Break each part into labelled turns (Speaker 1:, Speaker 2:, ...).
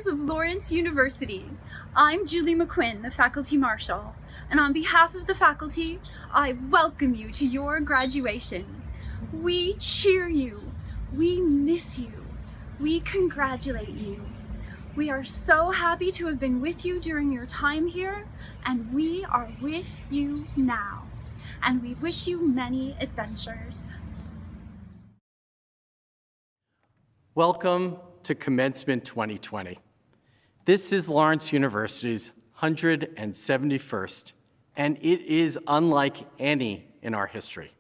Speaker 1: Students of Lawrence University, I'm Julie McQuinn, the Faculty Marshal, and on behalf of the faculty, I welcome you to your graduation. We cheer you, we miss you, we congratulate you. We are so happy to have been with you during your time here, and we are with you now. And we wish you many adventures.
Speaker 2: Welcome to Commencement 2020. This is Lawrence University's 171st, and it is unlike any in our history.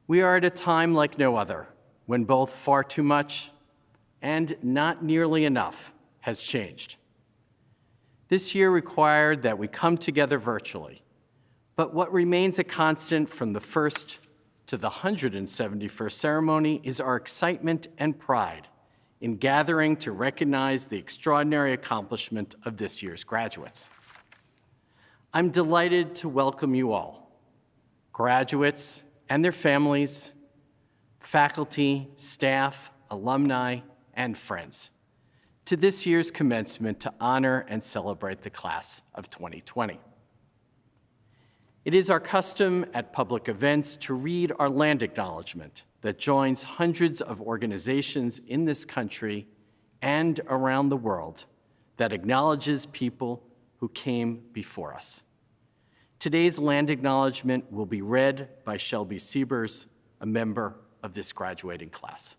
Speaker 2: We are at a time like no other, when both far too much and not nearly enough has changed. This year required that we come together virtually, but what remains a constant from the first to the 171st ceremony is our excitement and pride in gathering to recognize the extraordinary accomplishment of this year's graduates. I'm delighted to welcome you all, graduates and their families, faculty, staff, alumni, and friends, to this year's commencement to honor and celebrate the class of 2020. It is our custom at public events to read our land acknowledgement that joins hundreds of organizations in this country and around the world that acknowledges people who came before us. Today's land acknowledgement will be read by Shelby Siebers, a member of this graduating class.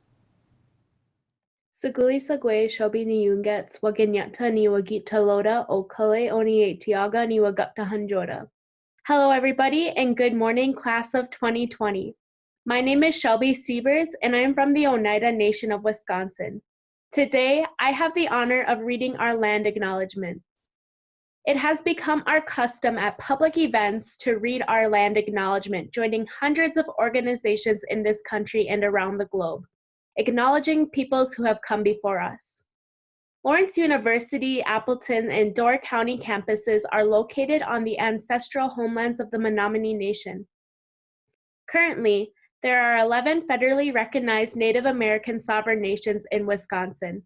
Speaker 3: Saguli sagwe Shelby ni yungets waginyata ni wagita loda o kale oni tiaga ni wagata hanjoda. Hello, everybody, and good morning, class of 2020. My name is Shelby Siebers, and I am from the Oneida Nation of Wisconsin. Today, I have the honor of reading our land acknowledgement. It has become our custom at public events to read our land acknowledgement, joining hundreds of organizations in this country and around the globe, acknowledging peoples who have come before us. Lawrence University, Appleton, and Door County campuses are located on the ancestral homelands of the Menominee Nation. Currently, there are 11 federally recognized Native American sovereign nations in Wisconsin.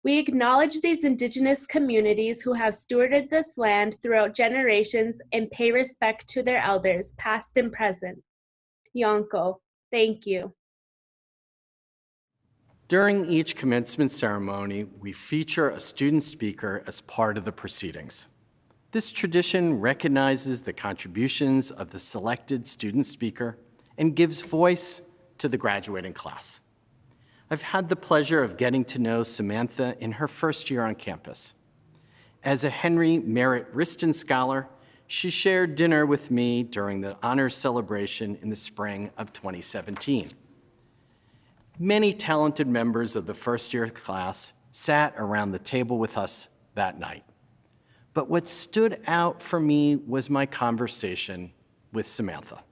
Speaker 3: We acknowledge these indigenous communities who have stewarded this land throughout generations and pay respect to their elders, past and present. Yonko, thank you.
Speaker 2: During each commencement ceremony, we feature a student speaker as part of the proceedings. This tradition recognizes the contributions of the selected student speaker and gives voice to the graduating class. I've had the pleasure of getting to know Samantha in her first year on campus. As a Henry Merritt Riston Scholar, she shared dinner with me during the honors celebration in the spring of 2017. Many talented members of the first-year class sat around the table with us that night. But what stood out for me was my conversation with Samantha.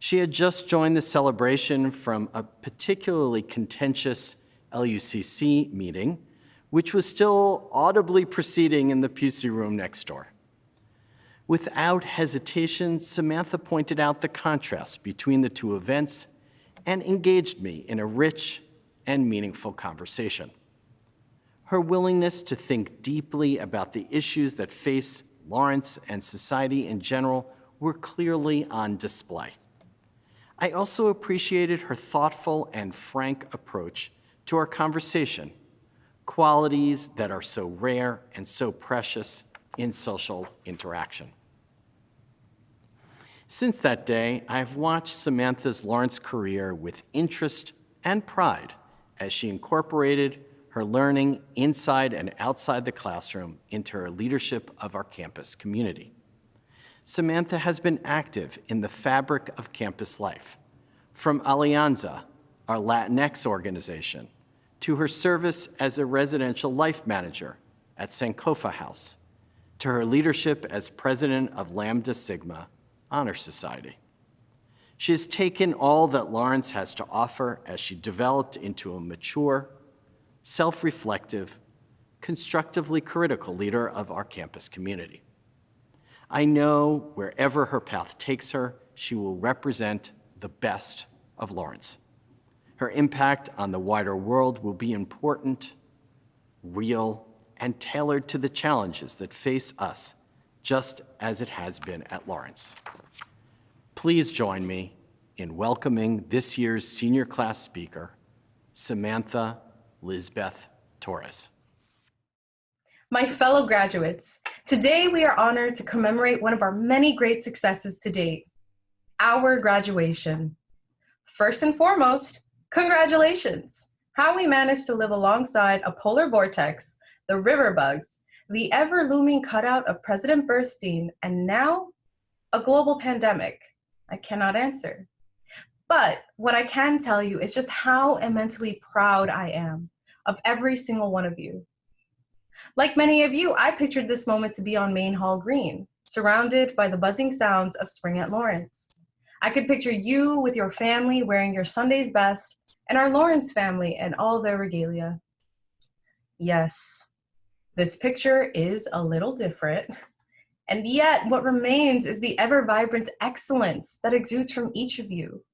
Speaker 2: She had just joined the celebration from a particularly contentious LUCC meeting, which was still audibly proceeding in the Pusey room next door. Without hesitation, Samantha pointed out the contrast between the two events and engaged me in a rich and meaningful conversation. Her willingness to think deeply about the issues that face Lawrence and society in general were clearly on display. I also appreciated her thoughtful and frank approach to our conversation, qualities that are so rare and so precious in social interaction. Since that day, I have watched Samantha's Lawrence career with interest and pride as she incorporated her learning inside and outside the classroom into her leadership of our campus community. Samantha has been active in the fabric of campus life, from Alianza, our Latinx organization, to her service as a residential life manager at Sankofa House, to her leadership as president of Lambda Sigma Honor Society. She has taken all that Lawrence has to offer as she developed into a mature, self-reflective, constructively critical leader of our campus community. I know wherever her path takes her, she will represent the best of Lawrence. Her impact on the wider world will be important real, and tailored to the challenges that face us, just as it has been at Lawrence. Please join me in welcoming this year's senior class speaker, Samantha Lizbeth Torres.
Speaker 4: My fellow graduates, today we are honored to commemorate one of our many great successes to date, our graduation. First and foremost, congratulations! How we managed to live alongside a polar vortex, the river bugs, the ever-looming cutout of President Bernstein, and now a global pandemic. I cannot answer. But what I can tell you is just how immensely proud I am of every single one of you. Like many of you, I pictured this moment to be on Main Hall Green, surrounded by the buzzing sounds of spring at Lawrence. I could picture you with your family wearing your Sunday's best, and our Lawrence family and all their regalia. Yes, this picture is a little different, and yet what remains is the ever-vibrant excellence that exudes from each of you.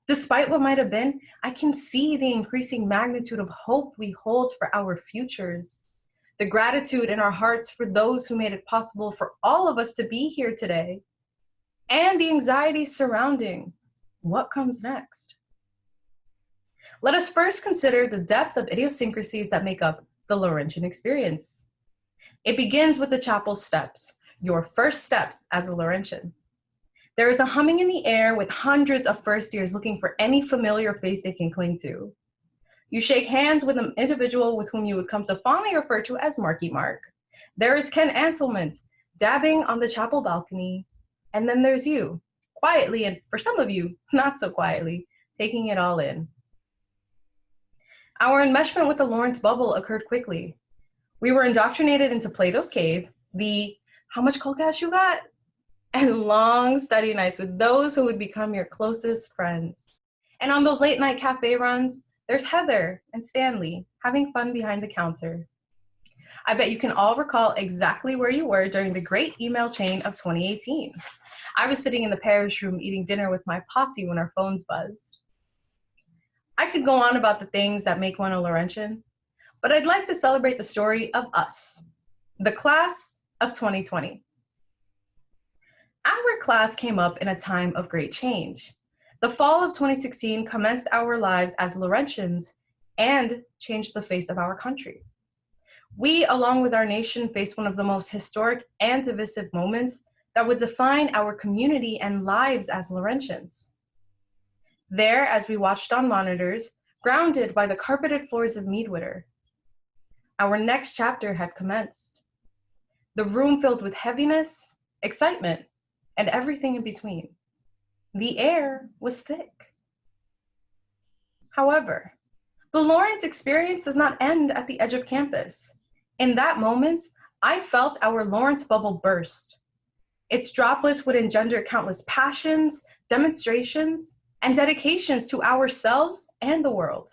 Speaker 4: Despite what might have been, I can see the increasing magnitude of hope we hold for our futures, the gratitude in our hearts for those who made it possible for all of us to be here today, and the anxiety surrounding what comes next. Let us first consider the depth of idiosyncrasies that make up the Laurentian experience. It begins with the chapel steps, your first steps as a Laurentian. There is a humming in the air with hundreds of first years looking for any familiar face they can cling to. You shake hands with an individual with whom you would come to fondly refer to as Marky Mark. There is Ken Anselmont dabbing on the chapel balcony. And then there's you, quietly, and for some of you, not so quietly, taking it all in. Our enmeshment with the Lawrence bubble occurred quickly. We were indoctrinated into Plato's cave, the how much cold cash you got? And long study nights with those who would become your closest friends. And on those late night cafe runs, there's Heather and Stanley having fun behind the counter. I bet you can all recall exactly where you were during the great email chain of 2018. I was sitting in the parish room eating dinner with my posse when our phones buzzed. I could go on about the things that make one a Laurentian, but I'd like to celebrate the story of us, the class of 2020. Our class came up in a time of great change. The fall of 2016 commenced our lives as Laurentians and changed the face of our country. We, along with our nation, faced one of the most historic and divisive moments that would define our community and lives as Laurentians. There, as we watched on monitors, grounded by the carpeted floors of Meadwitter, our next chapter had commenced. The room filled with heaviness, excitement, and everything in between. The air was thick. However, the Lawrence experience does not end at the edge of campus. In that moment, I felt our Lawrence bubble burst. Its droplets would engender countless passions, demonstrations, and dedications to ourselves and the world.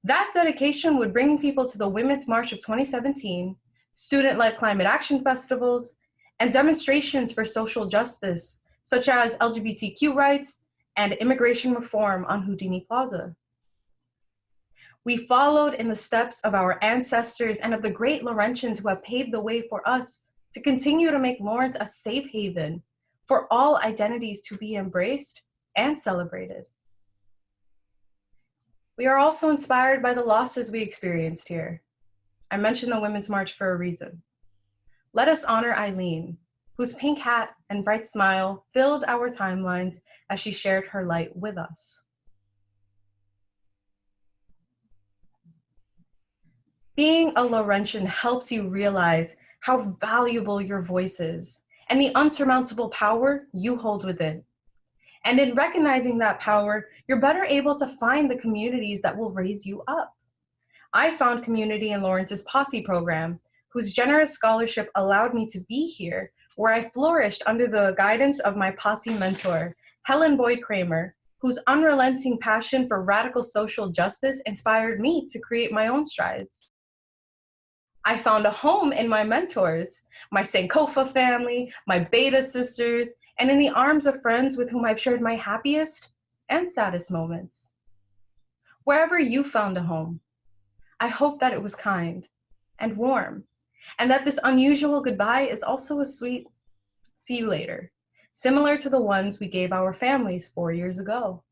Speaker 4: That dedication would bring people to the Women's March of 2017, student-led climate action festivals, and demonstrations for social justice, such as LGBTQ rights and immigration reform on Houdini Plaza. We followed in the steps of our ancestors and of the great Laurentians who have paved the way for us to continue to make Lawrence a safe haven for all identities to be embraced and celebrated. We are also inspired by the losses we experienced here. I mentioned the Women's March for a reason. Let us honor Eileen, whose pink hat and bright smile filled our timelines as she shared her light with us. Being a Laurentian helps you realize how valuable your voice is and the unsurmountable power you hold within. And in recognizing that power, you're better able to find the communities that will raise you up. I found community in Lawrence's Posse program, whose generous scholarship allowed me to be here, where I flourished under the guidance of my Posse mentor, Helen Boyd Kramer, whose unrelenting passion for radical social justice inspired me to create my own strides. I found a home in my mentors, my Sankofa family, my Beta sisters, and in the arms of friends with whom I've shared my happiest and saddest moments. Wherever you found a home, I hope that it was kind and warm, and that this unusual goodbye is also a sweet see you later, similar to the ones we gave our families 4 years ago.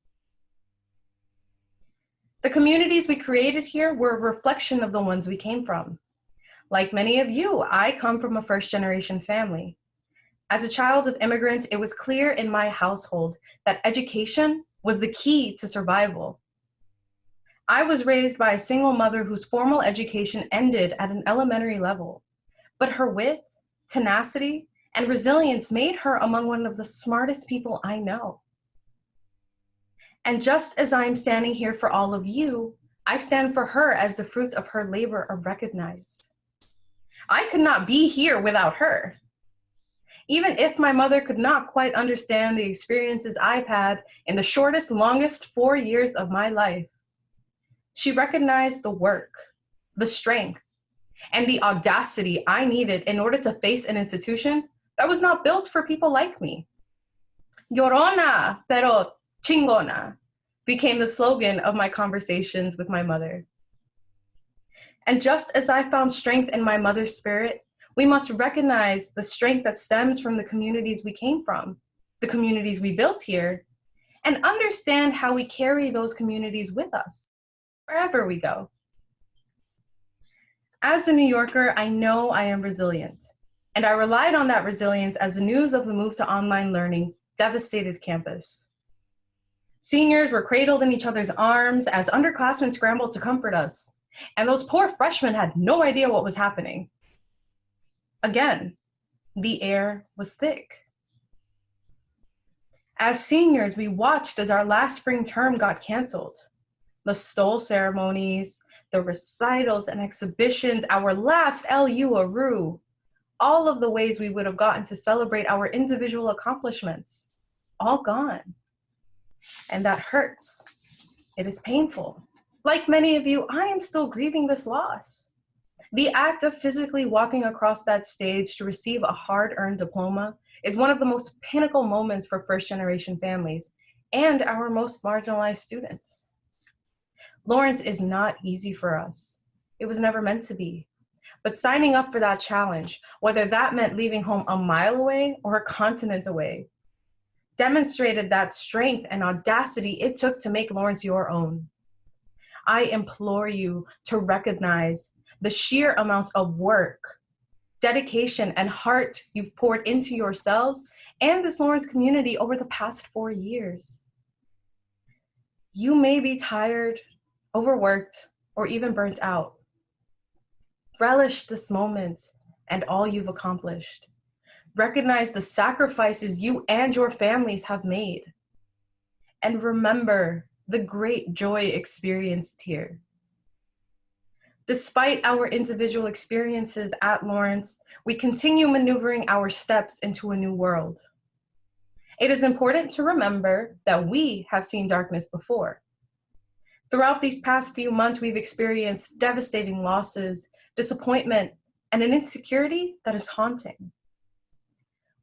Speaker 4: The communities we created here were a reflection of the ones we came from. Like many of you, I come from a first-generation family. As a child of immigrants, it was clear in my household that education was the key to survival. I was raised by a single mother whose formal education ended at an elementary level, but her wit, tenacity, and resilience made her among one of the smartest people I know. And just as I'm standing here for all of you, I stand for her as the fruits of her labor are recognized. I could not be here without her. Even if my mother could not quite understand the experiences I've had in the shortest, longest 4 years of my life, she recognized the work, the strength, and the audacity I needed in order to face an institution that was not built for people like me. Llorona, pero chingona became the slogan of my conversations with my mother. And just as I found strength in my mother's spirit, we must recognize the strength that stems from the communities we came from, the communities we built here, and understand how we carry those communities with us, wherever we go. As a New Yorker, I know I am resilient, and I relied on that resilience as the news of the move to online learning devastated campus. Seniors were cradled in each other's arms as underclassmen scrambled to comfort us, and those poor freshmen had no idea what was happening. Again, the air was thick. As seniors, we watched as our last spring term got canceled. The stole ceremonies, the recitals and exhibitions, our last LU Aru, all of the ways we would have gotten to celebrate our individual accomplishments, all gone. And that hurts. It is painful. Like many of you, I am still grieving this loss. The act of physically walking across that stage to receive a hard-earned diploma is one of the most pinnacle moments for first-generation families and our most marginalized students. Lawrence is not easy for us. It was never meant to be. But signing up for that challenge, whether that meant leaving home a mile away or a continent away, demonstrated that strength and audacity it took to make Lawrence your own. I implore you to recognize the sheer amount of work, dedication, and heart you've poured into yourselves and this Lawrence community over the past 4 years. You may be tired, overworked, or even burnt out. Relish this moment and all you've accomplished. Recognize the sacrifices you and your families have made. And remember the great joy experienced here. Despite our individual experiences at Lawrence, we continue maneuvering our steps into a new world. It is important to remember that we have seen darkness before. Throughout these past few months, we've experienced devastating losses, disappointment, and an insecurity that is haunting.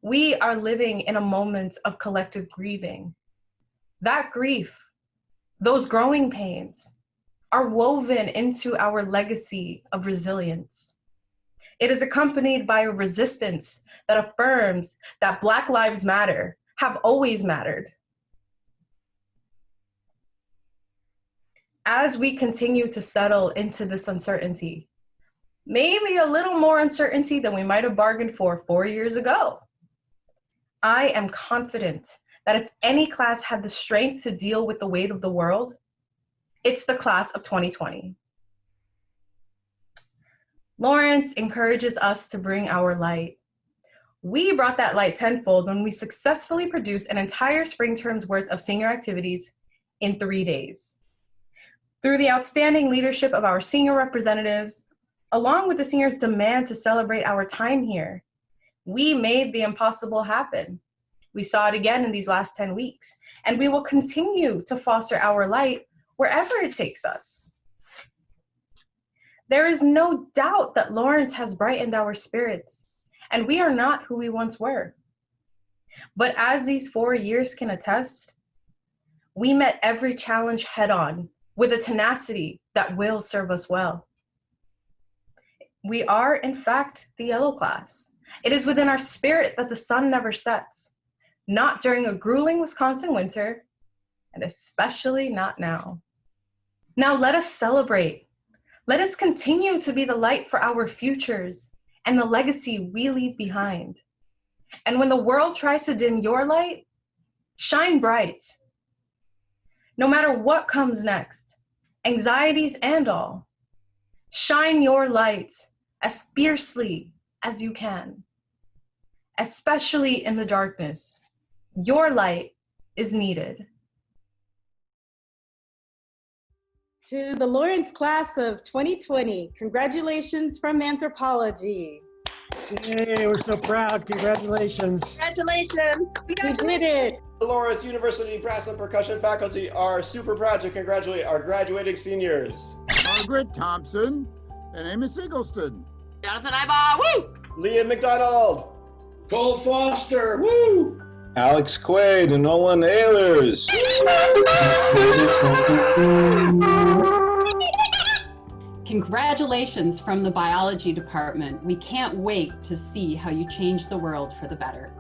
Speaker 4: We are living in a moment of collective grieving. That grief, those growing pains, are woven into our legacy of resilience. It is accompanied by a resistance that affirms that Black Lives Matter, have always mattered. As we continue to settle into this uncertainty, maybe a little more uncertainty than we might have bargained for 4 years ago, I am confident that if any class had the strength to deal with the weight of the world, it's the class of 2020. Lawrence encourages us to bring our light. We brought that light tenfold when we successfully produced an entire spring term's worth of senior activities in 3 days. Through the outstanding leadership of our senior representatives, along with the seniors' demand to celebrate our time here, we made the impossible happen. We saw it again in these last 10 weeks, and we will continue to foster our light wherever it takes us. There is no doubt that Lawrence has brightened our spirits, and we are not who we once were. But as these 4 years can attest, we met every challenge head on with a tenacity that will serve us well. We are, in fact, the yellow class. It is within our spirit that the sun never sets, not during a grueling Wisconsin winter, and especially not now. Now let us celebrate. Let us continue to be the light for our futures and the legacy we leave behind. And when the world tries to dim your light, shine bright. No matter what comes next, anxieties and all, shine your light as fiercely as you can. Especially in the darkness, your light is needed.
Speaker 5: To the Lawrence class of 2020, congratulations from anthropology.
Speaker 6: Yay, we're so proud. Congratulations.
Speaker 5: Congratulations. We did it.
Speaker 7: The Lawrence University Brass and Percussion faculty are super proud to congratulate our graduating seniors.
Speaker 8: Margaret Thompson and Amos Eggleston.
Speaker 9: Jonathan Ibar, woo!
Speaker 7: Liam McDonald.
Speaker 10: Cole Foster, woo!
Speaker 11: Alex Quaid and Nolan Ehlers.
Speaker 9: Congratulations from the biology department. We can't wait to see how you change the world for the better.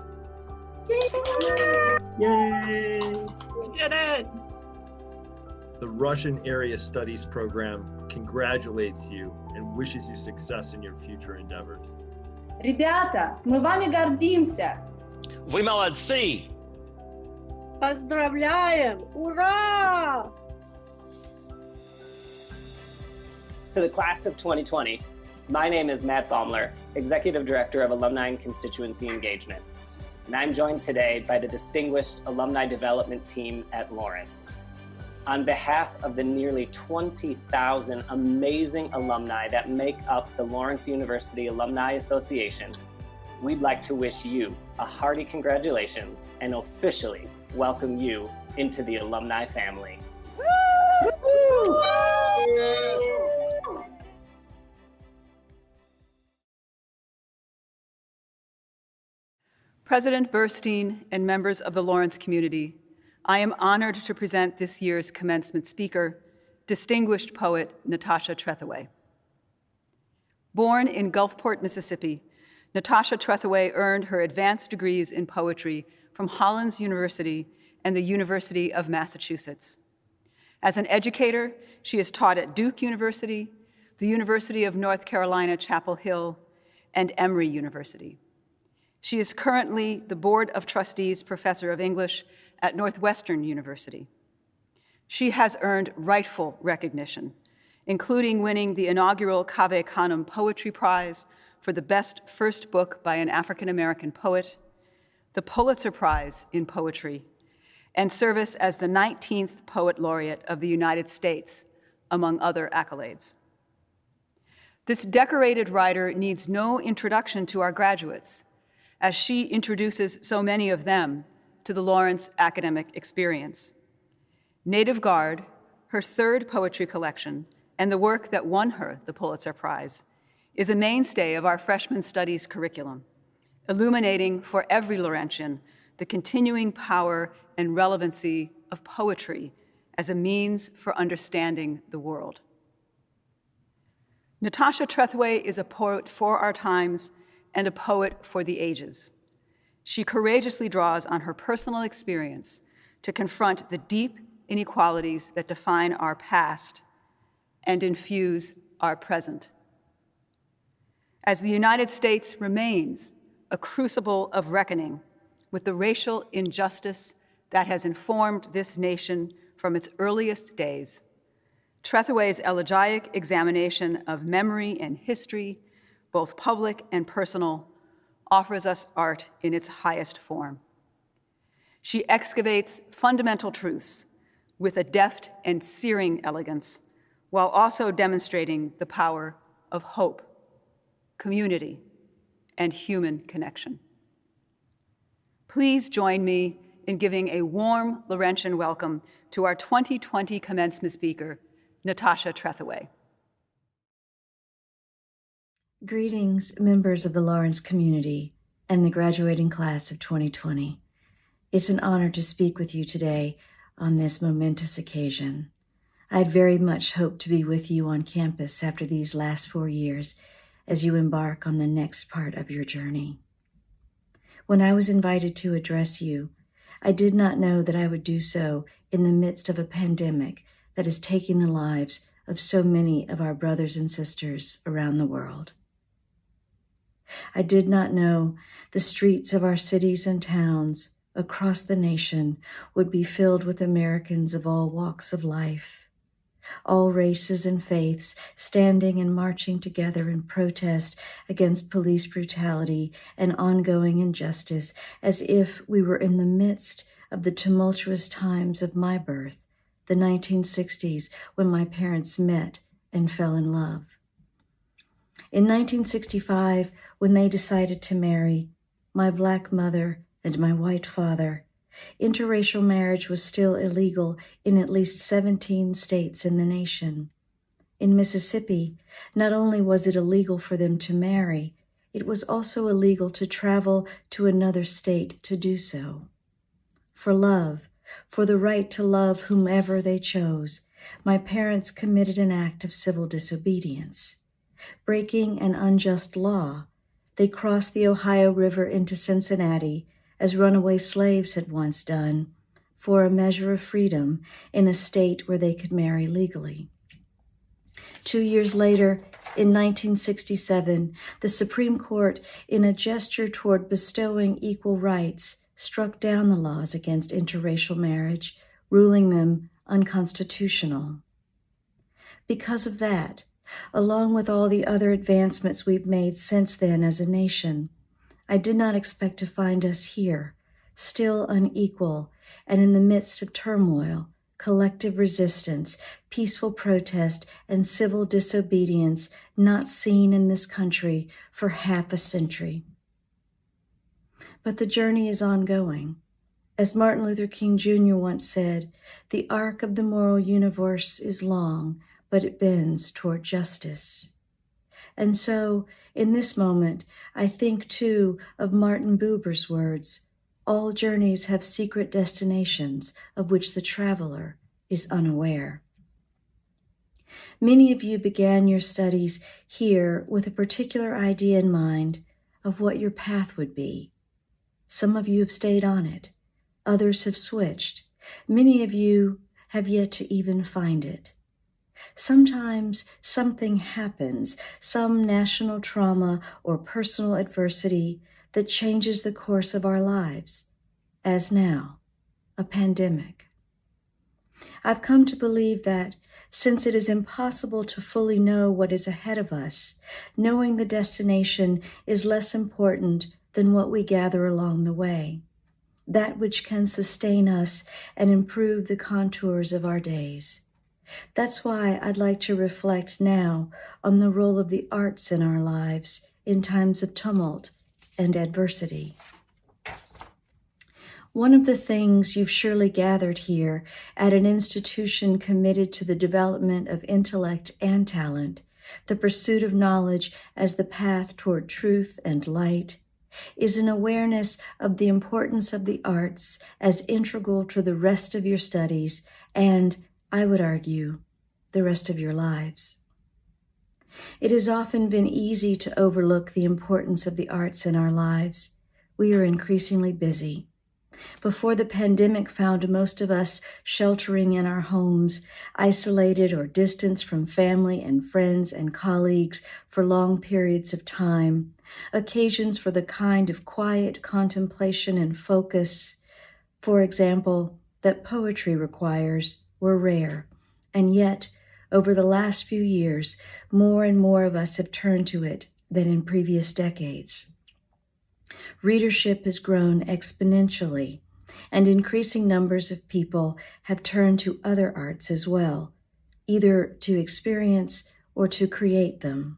Speaker 6: Yay!
Speaker 5: We did it.
Speaker 12: The Russian Area Studies program congratulates you and wishes you success in your future endeavors.
Speaker 13: Ребята, мы вами гордимся.
Speaker 14: Вы молодцы!
Speaker 5: Поздравляем! Ура!
Speaker 15: To the class of 2020, my name is Matt Baumler, Executive Director of Alumni and Constituency Engagement, and I'm joined today by the distinguished Alumni Development Team at Lawrence. On behalf of the nearly 20,000 amazing alumni that make up the Lawrence University Alumni Association, we'd like to wish you a hearty congratulations and officially welcome you into the alumni family. Woo!
Speaker 16: President Burstein and members of the Lawrence community, I am honored to present this year's commencement speaker, distinguished poet Natasha Trethewey. Born in Gulfport, Mississippi, Natasha Trethewey earned her advanced degrees in poetry from Hollins University and the University of Massachusetts. As an educator, she has taught at Duke University, the University of North Carolina, Chapel Hill, and Emory University. She is currently the Board of Trustees Professor of English at Northwestern University. She has earned rightful recognition, including winning the inaugural Cave Canem Poetry Prize for the best first book by an African-American poet, the Pulitzer Prize in Poetry, and service as the 19th Poet Laureate of the United States, among other accolades. This decorated writer needs no introduction to our graduates, as she introduces so many of them to the Lawrence academic experience. Native Guard, her third poetry collection, and the work that won her the Pulitzer Prize, is a mainstay of our freshman studies curriculum, illuminating for every Laurentian the continuing power and relevancy of poetry as a means for understanding the world. Natasha Trethewey is a poet for our times and a poet for the ages. She courageously draws on her personal experience to confront the deep inequalities that define our past and infuse our present. As the United States remains a crucible of reckoning with the racial injustice that has informed this nation from its earliest days, Trethewey's elegiac examination of memory and history, both public and personal, offers us art in its highest form. She excavates fundamental truths with a deft and searing elegance, while also demonstrating the power of hope, community, and human connection. Please join me in giving a warm Laurentian welcome to our 2020 commencement speaker, Natasha Trethewey.
Speaker 17: Greetings, members of the Lawrence community and the graduating class of 2020. It's an honor to speak with you today on this momentous occasion. I'd very much hoped to be with you on campus after these last 4 years, as you embark on the next part of your journey. When I was invited to address you, I did not know that I would do so in the midst of a pandemic that is taking the lives of so many of our brothers and sisters around the world. I did not know the streets of our cities and towns across the nation would be filled with Americans of all walks of life, all races and faiths, standing and marching together in protest against police brutality and ongoing injustice, as if we were in the midst of the tumultuous times of my birth, the 1960s, when my parents met and fell in love. In 1965, when they decided to marry, my Black mother and my white father, interracial marriage was still illegal in at least 17 states in the nation. In Mississippi, not only was it illegal for them to marry, it was also illegal to travel to another state to do so. For love, for the right to love whomever they chose, my parents committed an act of civil disobedience. Breaking an unjust law, they crossed the Ohio River into Cincinnati, as runaway slaves had once done, for a measure of freedom in a state where they could marry legally. 2 years later, in 1967, the Supreme Court, in a gesture toward bestowing equal rights, struck down the laws against interracial marriage, ruling them unconstitutional. Because of that, along with all the other advancements we've made since then as a nation, I did not expect to find us here, still unequal and in the midst of turmoil, collective resistance, peaceful protest, and civil disobedience not seen in this country for half a century. But the journey is ongoing. As Martin Luther King Jr. once said, "The arc of the moral universe is long, but it bends toward justice." And so, in this moment, I think too of Martin Buber's words, "All journeys have secret destinations of which the traveler is unaware." Many of you began your studies here with a particular idea in mind of what your path would be. Some of you have stayed on it. Others have switched. Many of you have yet to even find it. Sometimes something happens, some national trauma or personal adversity that changes the course of our lives, as now, a pandemic. I've come to believe that since it is impossible to fully know what is ahead of us, knowing the destination is less important than what we gather along the way, that which can sustain us and improve the contours of our days. That's why I'd like to reflect now on the role of the arts in our lives in times of tumult and adversity. One of the things you've surely gathered here at an institution committed to the development of intellect and talent, the pursuit of knowledge as the path toward truth and light, is an awareness of the importance of the arts as integral to the rest of your studies and, I would argue, the rest of your lives. It has often been easy to overlook the importance of the arts in our lives. We are increasingly busy. Before the pandemic found most of us sheltering in our homes, isolated or distanced from family and friends and colleagues for long periods of time, occasions for the kind of quiet contemplation and focus, for example, that poetry requires, were rare, and yet, over the last few years, more and more of us have turned to it than in previous decades. Readership has grown exponentially, and increasing numbers of people have turned to other arts as well, either to experience or to create them.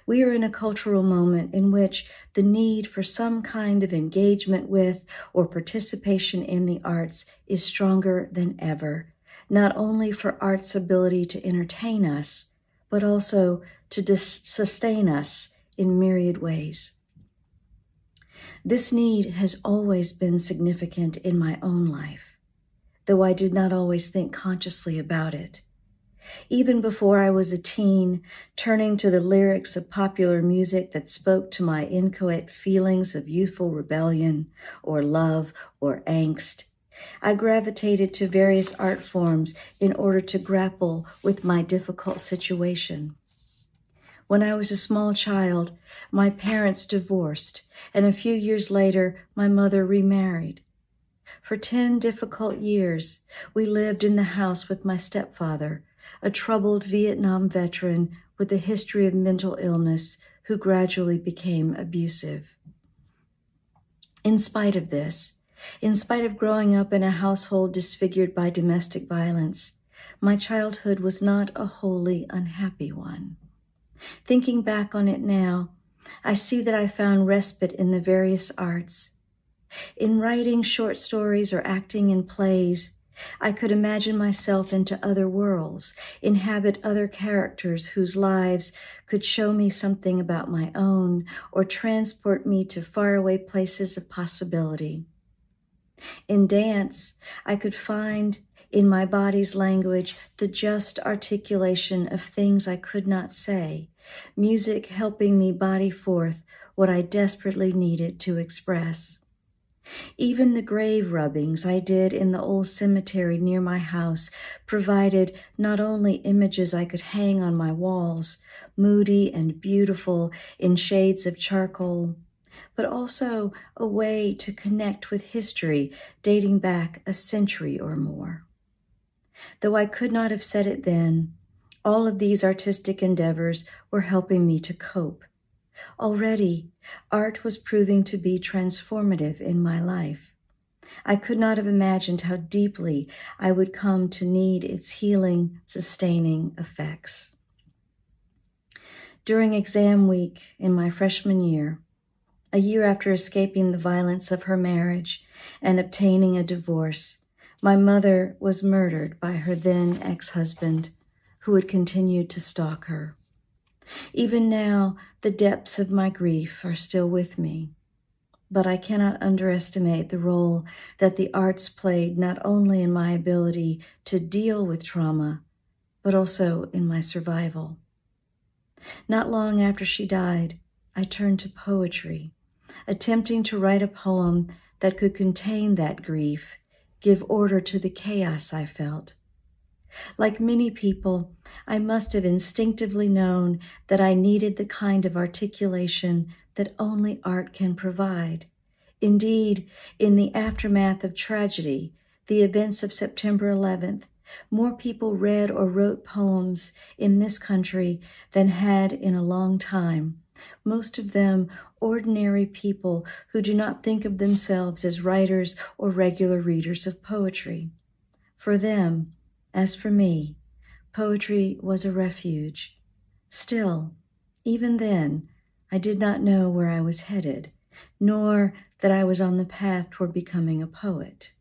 Speaker 17: We are in a cultural moment in which the need for some kind of engagement with or participation in the arts is stronger than ever, not only for art's ability to entertain us, but also to sustain us in myriad ways. This need has always been significant in my own life, though I did not always think consciously about it. Even before I was a teen, turning to the lyrics of popular music that spoke to my inchoate feelings of youthful rebellion or love or angst, I gravitated to various art forms in order to grapple with my difficult situation. When I was a small child, my parents divorced, and a few years later, my mother remarried. For 10 difficult years, we lived in the house with my stepfather, a troubled Vietnam veteran with a history of mental illness who gradually became abusive. In spite of this, in spite of growing up in a household disfigured by domestic violence, my childhood was not a wholly unhappy one. Thinking back on it now, I see that I found respite in the various arts. In writing short stories or acting in plays, I could imagine myself into other worlds, inhabit other characters whose lives could show me something about my own or transport me to faraway places of possibility. In dance, I could find in my body's language the just articulation of things I could not say, music helping me body forth what I desperately needed to express. Even the grave rubbings I did in the old cemetery near my house provided not only images I could hang on my walls, moody and beautiful in shades of charcoal, but also a way to connect with history dating back a century or more. Though I could not have said it then, all of these artistic endeavors were helping me to cope. Already, art was proving to be transformative in my life. I could not have imagined how deeply I would come to need its healing, sustaining effects. During exam week in my freshman year, a year after escaping the violence of her marriage and obtaining a divorce, my mother was murdered by her then ex-husband, who had continued to stalk her. Even now, the depths of my grief are still with me, but I cannot underestimate the role that the arts played not only in my ability to deal with trauma, but also in my survival. Not long after she died, I turned to poetry, attempting to write a poem that could contain that grief, give order to the chaos I felt. Like many people, I must have instinctively known that I needed the kind of articulation that only art can provide. Indeed, in the aftermath of tragedy, the events of September 11th, more people read or wrote poems in this country than had in a long time, most of them ordinary people who do not think of themselves as writers or regular readers of poetry. For them, as for me, poetry was a refuge. Still, even then, I did not know where I was headed, nor that I was on the path toward becoming a poet.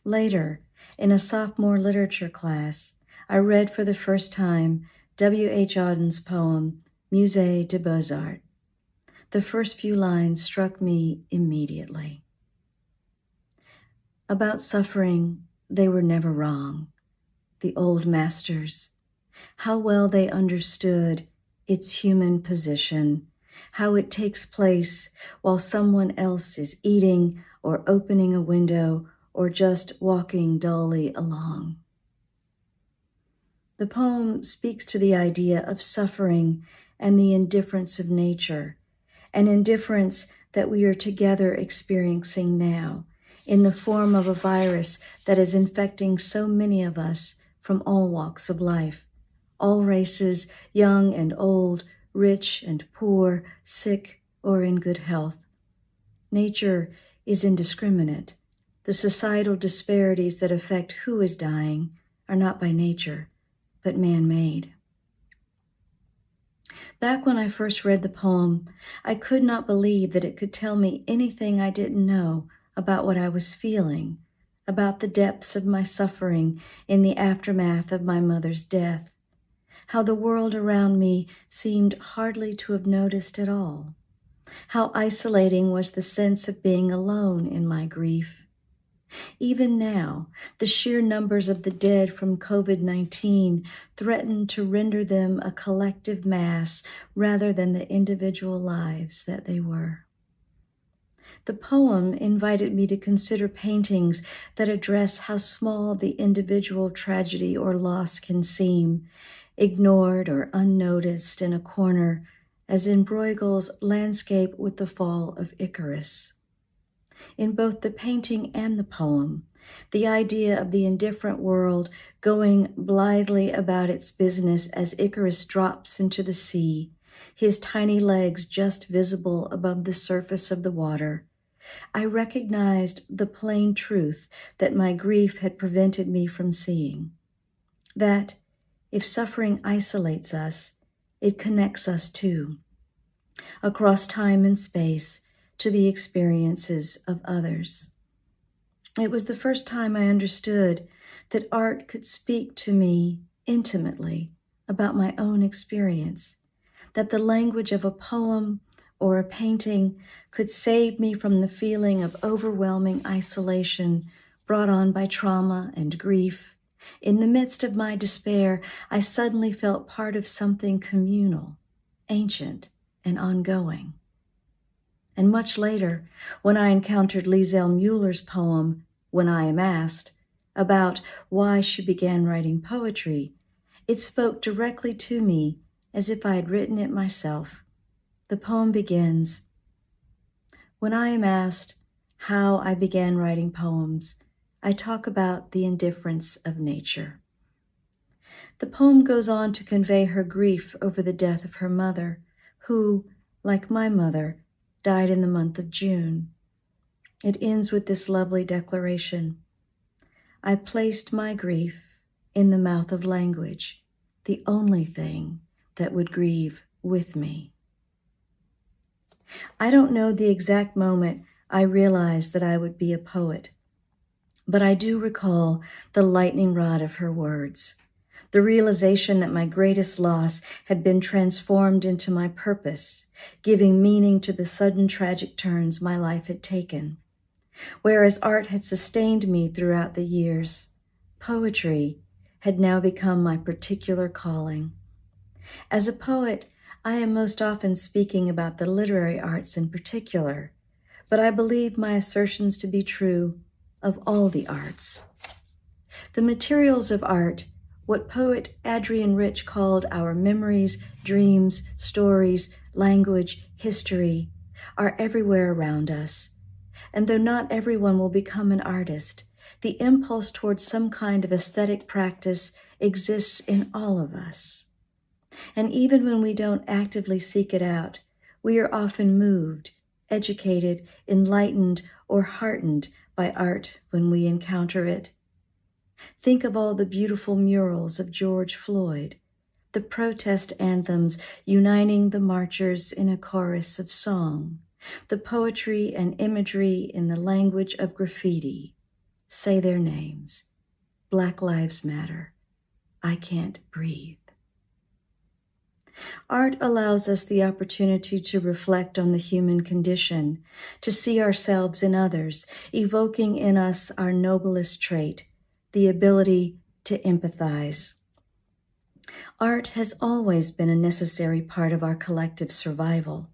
Speaker 17: Later, in a sophomore literature class, I read for the first time W.H. Auden's poem, Musée des Beaux-Arts. The first few lines struck me immediately. About suffering, they were never wrong. The old masters, how well they understood its human position, how it takes place while someone else is eating or opening a window or just walking dully along. The poem speaks to the idea of suffering and the indifference of nature, an indifference that we are together experiencing now in the form of a virus that is infecting so many of us from all walks of life, all races, young and old, rich and poor, sick or in good health. Nature is indiscriminate. The societal disparities that affect who is dying are not by nature, but man-made. Back when I first read the poem, I could not believe that it could tell me anything I didn't know about what I was feeling, about the depths of my suffering in the aftermath of my mother's death, how the world around me seemed hardly to have noticed at all, how isolating was the sense of being alone in my grief. Even now, the sheer numbers of the dead from COVID-19 threaten to render them a collective mass rather than the individual lives that they were. The poem invited me to consider paintings that address how small the individual tragedy or loss can seem, ignored or unnoticed in a corner, as in Bruegel's Landscape with the Fall of Icarus. In both the painting and the poem, the idea of the indifferent world going blithely about its business as Icarus drops into the sea, his tiny legs just visible above the surface of the water, I recognized the plain truth that my grief had prevented me from seeing. That, if suffering isolates us, it connects us too, across time and space, to the experiences of others. It was the first time I understood that art could speak to me intimately about my own experience, that the language of a poem or a painting could save me from the feeling of overwhelming isolation brought on by trauma and grief. In the midst of my despair, I suddenly felt part of something communal, ancient, and ongoing. And much later, when I encountered Liesel Mueller's poem, When I Am Asked, about why she began writing poetry, it spoke directly to me as if I had written it myself. The poem begins, "When I am asked how I began writing poems, I talk about the indifference of nature." The poem goes on to convey her grief over the death of her mother, who, like my mother, died in the month of June. It ends with this lovely declaration, "I placed my grief in the mouth of language, the only thing that would grieve with me." I don't know the exact moment I realized that I would be a poet, but I do recall the lightning rod of her words, the realization that my greatest loss had been transformed into my purpose, giving meaning to the sudden tragic turns my life had taken. Whereas art had sustained me throughout the years, poetry had now become my particular calling. As a poet, I am most often speaking about the literary arts in particular, but I believe my assertions to be true of all the arts. The materials of art, what poet Adrienne Rich called our memories, dreams, stories, language, history, are everywhere around us. And though not everyone will become an artist, the impulse towards some kind of aesthetic practice exists in all of us. And even when we don't actively seek it out, we are often moved, educated, enlightened, or heartened by art when we encounter it. Think of all the beautiful murals of George Floyd, the protest anthems uniting the marchers in a chorus of song, the poetry and imagery in the language of graffiti. Say their names. Black Lives Matter. I Can't Breathe. Art allows us the opportunity to reflect on the human condition, to see ourselves in others, evoking in us our noblest trait, the ability to empathize. Art has always been a necessary part of our collective survival.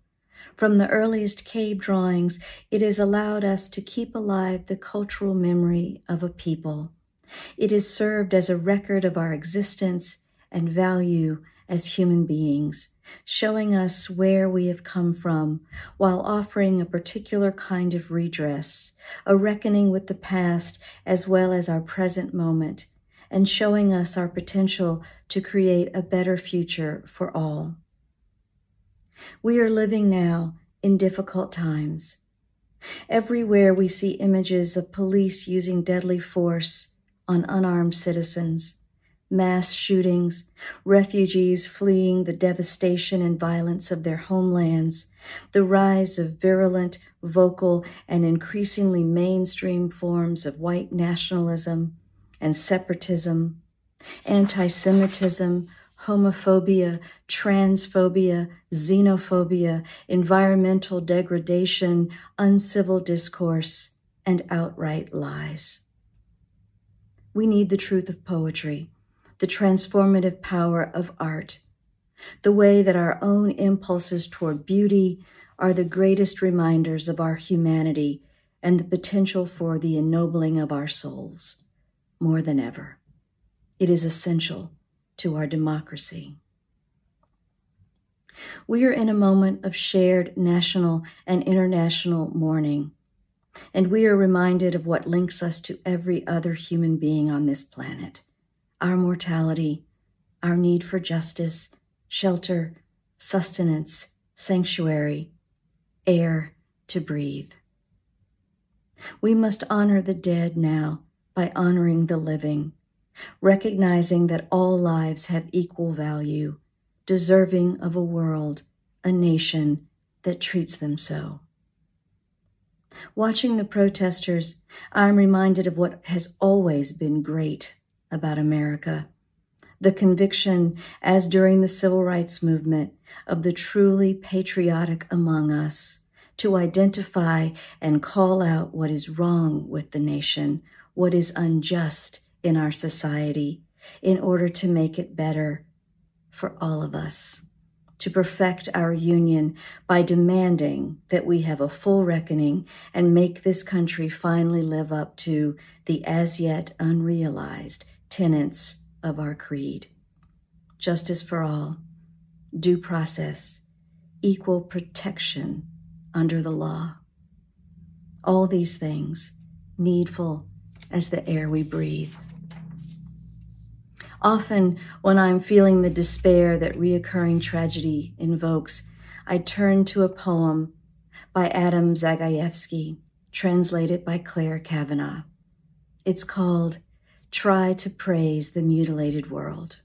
Speaker 17: From the earliest cave drawings, it has allowed us to keep alive the cultural memory of a people. It has served as a record of our existence and value as human beings, showing us where we have come from while offering a particular kind of redress, a reckoning with the past as well as our present moment, and showing us our potential to create a better future for all. We are living now in difficult times. Everywhere we see images of police using deadly force on unarmed citizens, mass shootings, refugees fleeing the devastation and violence of their homelands, the rise of virulent, vocal, and increasingly mainstream forms of white nationalism and separatism, anti-Semitism, homophobia, transphobia, xenophobia, environmental degradation, uncivil discourse, and outright lies. We need the truth of poetry, the transformative power of art, the way that our own impulses toward beauty are the greatest reminders of our humanity and the potential for the ennobling of our souls. More than ever, it is essential to our democracy. We are in a moment of shared national and international mourning, and we are reminded of what links us to every other human being on this planet: our mortality, our need for justice, shelter, sustenance, sanctuary, air to breathe. We must honor the dead now by honoring the living, recognizing that all lives have equal value, deserving of a world, a nation that treats them so. Watching the protesters, I'm reminded of what has always been great about America: the conviction, as during the Civil Rights Movement, of the truly patriotic among us to identify and call out what is wrong with the nation, what is unjust in our society, in order to make it better for all of us, to perfect our union by demanding that we have a full reckoning and make this country finally live up to the as yet unrealized tenets of our creed: justice for all, due process, equal protection under the law. All these things needful as the air we breathe. Often, when I'm feeling the despair that reoccurring tragedy invokes, I turn to a poem by Adam Zagajewski, translated by Claire Kavanagh. It's called "Try to Praise the Mutilated World."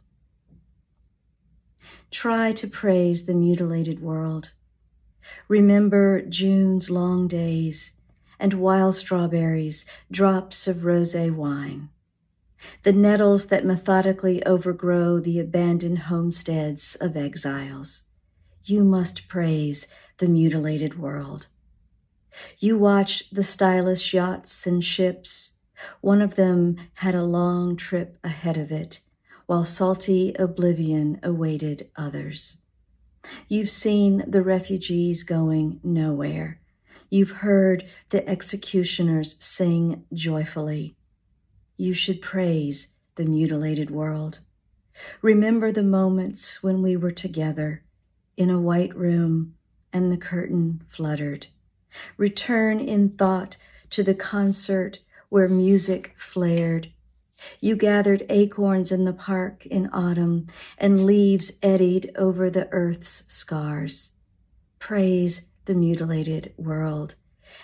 Speaker 17: Try to praise the mutilated world. Remember June's long days and wild strawberries, drops of rosé wine. The nettles that methodically overgrow the abandoned homesteads of exiles. You must praise the mutilated world. You watched the stylish yachts and ships. One of them had a long trip ahead of it, while salty oblivion awaited others. You've seen the refugees going nowhere. You've heard the executioners sing joyfully. You should praise the mutilated world. Remember the moments when we were together in a white room and the curtain fluttered. Return in thought to the concert where music flared. You gathered acorns in the park in autumn and leaves eddied over the earth's scars. Praise the mutilated world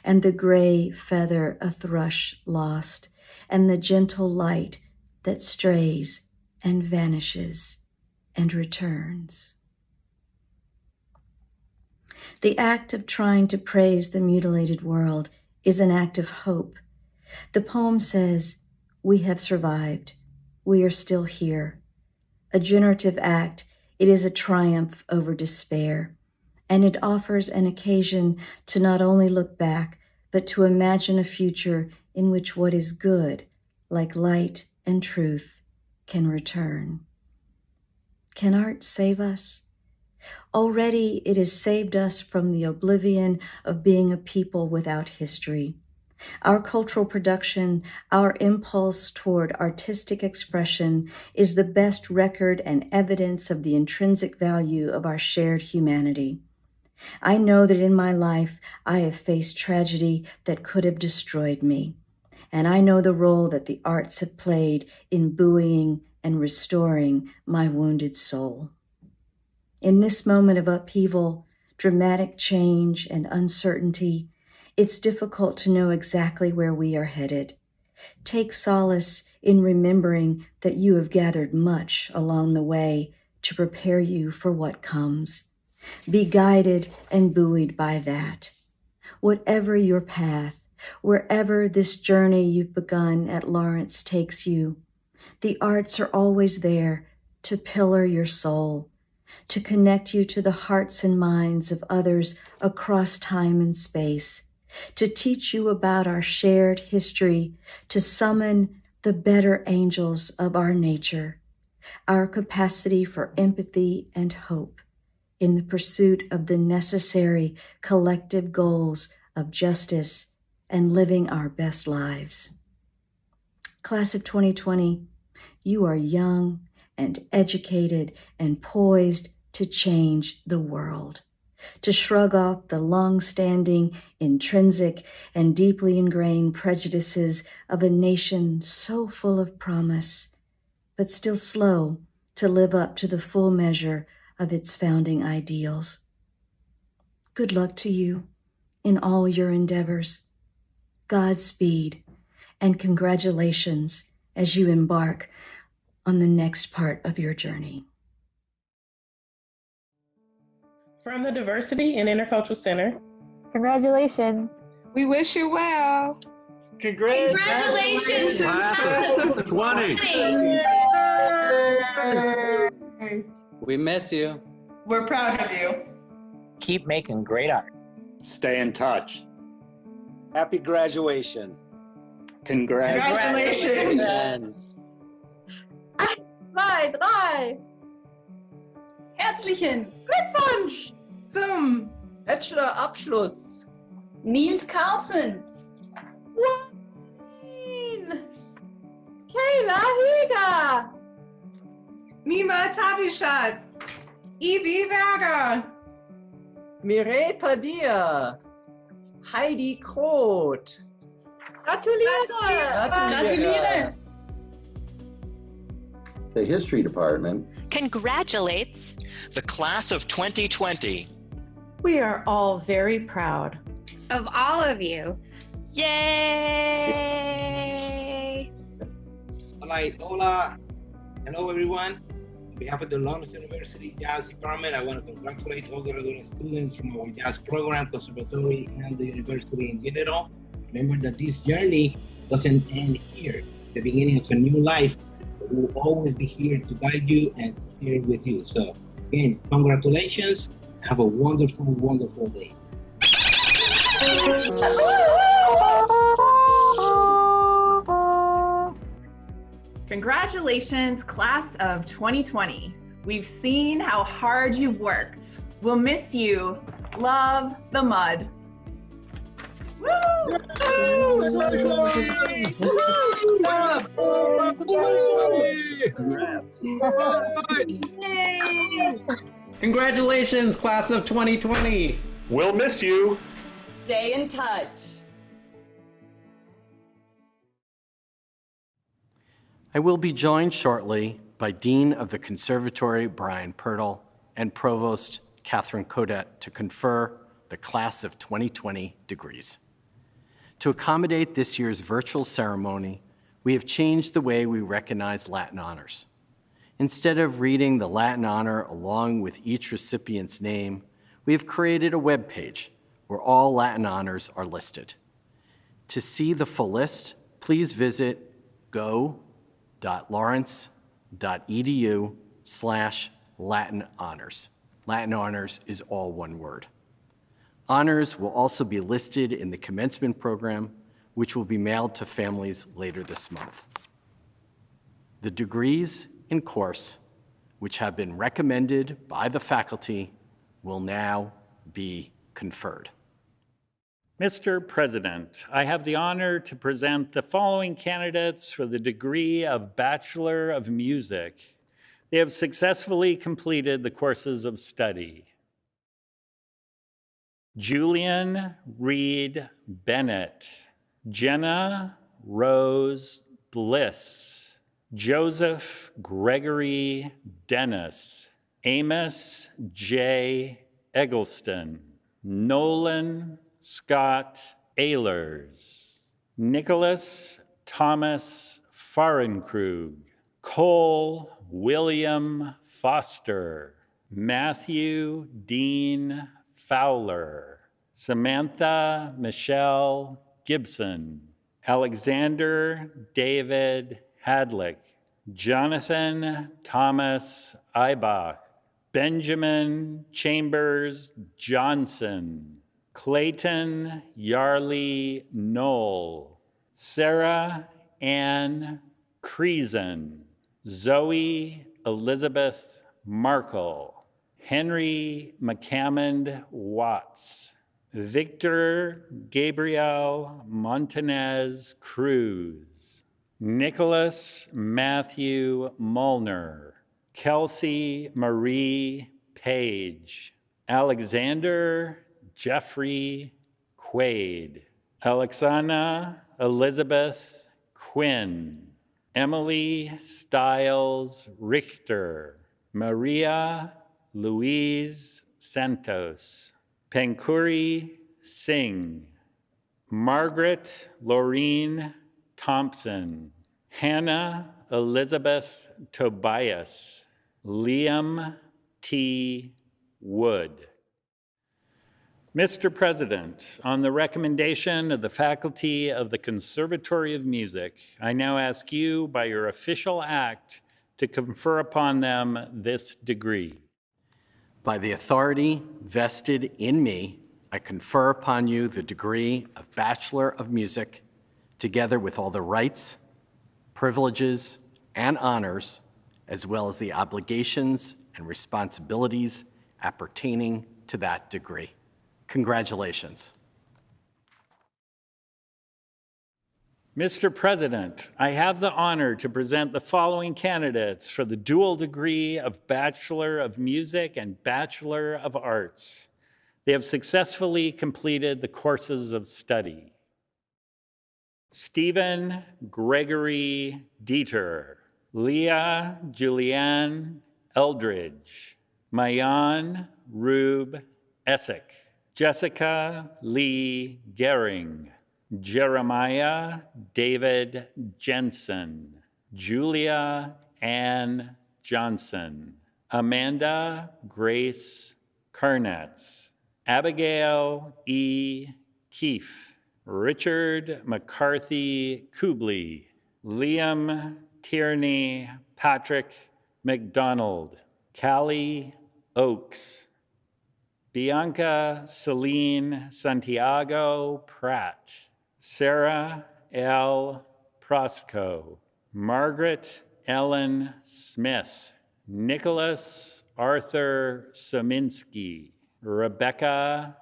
Speaker 17: and the gray feather a thrush lost and the gentle light that strays and vanishes and returns. The act of trying to praise the mutilated world is an act of hope. The poem says, "We have survived. We are still here." A generative act, it is a triumph over despair, and it offers an occasion to not only look back, but to imagine a future in which what is good, like light and truth, can return. Can art save us? Already it has saved us from the oblivion of being a people without history. Our cultural production, our impulse toward artistic expression is the best record and evidence of the intrinsic value of our shared humanity. I know that in my life I have faced tragedy that could have destroyed me, and I know the role that the arts have played in buoying and restoring my wounded soul. In this moment of upheaval, dramatic change, and uncertainty, it's difficult to know exactly where we are headed. Take solace in remembering that you have gathered much along the way to prepare you for what comes. Be guided and buoyed by that. Whatever your path, wherever this journey you've begun at Lawrence takes you, the arts are always there to pillar your soul, to connect you to the hearts and minds of others across time and space, to teach you about our shared history, to summon the better angels of our nature, our capacity for empathy and hope in the pursuit of the necessary collective goals of justice and living our best lives. Class of 2020, you are young and educated and poised to change the world, to shrug off the long-standing, intrinsic, and deeply ingrained prejudices of a nation so full of promise, but still slow to live up to the full measure of its founding ideals. Good luck to you in all your endeavors. Godspeed and congratulations as you embark on the next part of your journey.
Speaker 18: From the Diversity and Intercultural Center,
Speaker 19: congratulations.
Speaker 20: We wish you well.
Speaker 12: Congratulations,
Speaker 20: Class of
Speaker 12: 20.
Speaker 21: We miss you.
Speaker 18: We're proud of you.
Speaker 21: Keep making great art.
Speaker 10: Stay in touch.
Speaker 21: Happy graduation.
Speaker 20: Congratulations.
Speaker 22: 1, 2, 3.
Speaker 19: Herzlichen
Speaker 22: Glückwunsch
Speaker 19: zum
Speaker 21: Bachelor-Abschluss.
Speaker 19: Nils Carlsen.
Speaker 22: Wayne. Kayla Hieger.
Speaker 18: Nima Tabishat. Evie Berger.
Speaker 21: Mireille Padilla. Heidi Kroth.
Speaker 22: Gratuliere.
Speaker 23: The History Department
Speaker 14: congratulates the class of 2020.
Speaker 24: We are all very proud
Speaker 19: of all of you.
Speaker 14: Yay!
Speaker 25: All right, hola. Hello, everyone. On behalf of the Lawrence University Jazz Department, I want to congratulate all graduating students from our jazz program, conservatory, and the university in general. Remember that this journey doesn't end here. The beginning of a new life. We will always be here to guide you and share with you. So, again, congratulations. Have a wonderful, wonderful day.
Speaker 26: Congratulations, class of 2020. We've seen how hard you've worked. We'll miss you. Love the mud.
Speaker 21: Congratulations, class of 2020.
Speaker 12: We'll miss you.
Speaker 19: Stay in touch.
Speaker 2: I will be joined shortly by Dean of the Conservatory, Brian Pirtle, and Provost Catherine Codet to confer the Class of 2020 degrees. To accommodate this year's virtual ceremony, we have changed the way we recognize Latin honors. Instead of reading the Latin honor along with each recipient's name, we have created a web page where all Latin honors are listed. To see the full list, please visit go.lawrence.edu/Latin honors. Latin honors is all one word. Honors will also be listed in the commencement program, which will be mailed to families later this month. The degrees in course, which have been recommended by the faculty, will now be conferred.
Speaker 27: Mr. President, I have the honor to present the following candidates for the degree of Bachelor of Music. They have successfully completed the courses of study. Julian Reed Bennett, Jenna Rose Bliss, Joseph Gregory Dennis, Amos J. Eggleston, Nolan Scott Ehlers, Nicholas Thomas Fahrenkrug, Cole William Foster, Matthew Dean Fowler, Samantha Michelle Gibson, Alexander David Hadlick, Jonathan Thomas Eibach, Benjamin Chambers Johnson, Clayton Yarley Knoll, Sarah Ann Creason, Zoe Elizabeth Markle, Henry McCammond Watts, Victor Gabriel Montanez Cruz, Nicholas Matthew Molnar, Kelsey Marie Page, Alexander Jeffrey Quaid, Alexana Elizabeth Quinn, Emily Stiles Richter, Maria Louise Santos, Pankuri Singh, Margaret Laureen Thompson, Hannah Elizabeth Tobias, Liam T. Wood. Mr. President, on the recommendation of the faculty of the Conservatory of Music, I now ask you by your official act to confer upon them this degree.
Speaker 2: By the authority vested in me, I confer upon you the degree of Bachelor of Music, together with all the rights, privileges, and honors, as well as the obligations and responsibilities appertaining to that degree. Congratulations.
Speaker 27: Mr. President, I have the honor to present the following candidates for the dual degree of Bachelor of Music and Bachelor of Arts. They have successfully completed the courses of study. Stephen Gregory Dieter, Leah Julianne Eldridge, Mayan Rube Essick, Jessica Lee Gehring, Jeremiah David Jensen, Julia Ann Johnson, Amanda Grace Karnatz, Abigail E. Keefe, Richard McCarthy Kubley, Liam Tierney Patrick McDonald, Callie Oakes, Bianca Celine Santiago Pratt, Sarah L. Prosco, Margaret Ellen Smith, Nicholas Arthur Sominski, Rebecca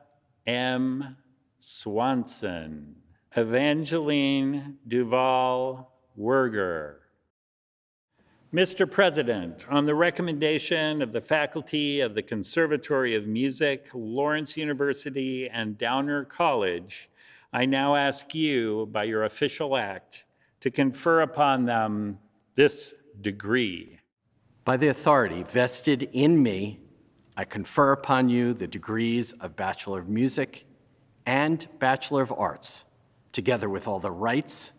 Speaker 27: M. Swanson, Evangeline Duval Werger. Mr. President, on the recommendation of the faculty of the Conservatory of Music, Lawrence University, and Downer College, I now ask you, by your official act, to confer upon them this degree.
Speaker 2: By the authority vested in me, I confer upon you the degrees of Bachelor of Music and Bachelor of Arts, together with all the rights,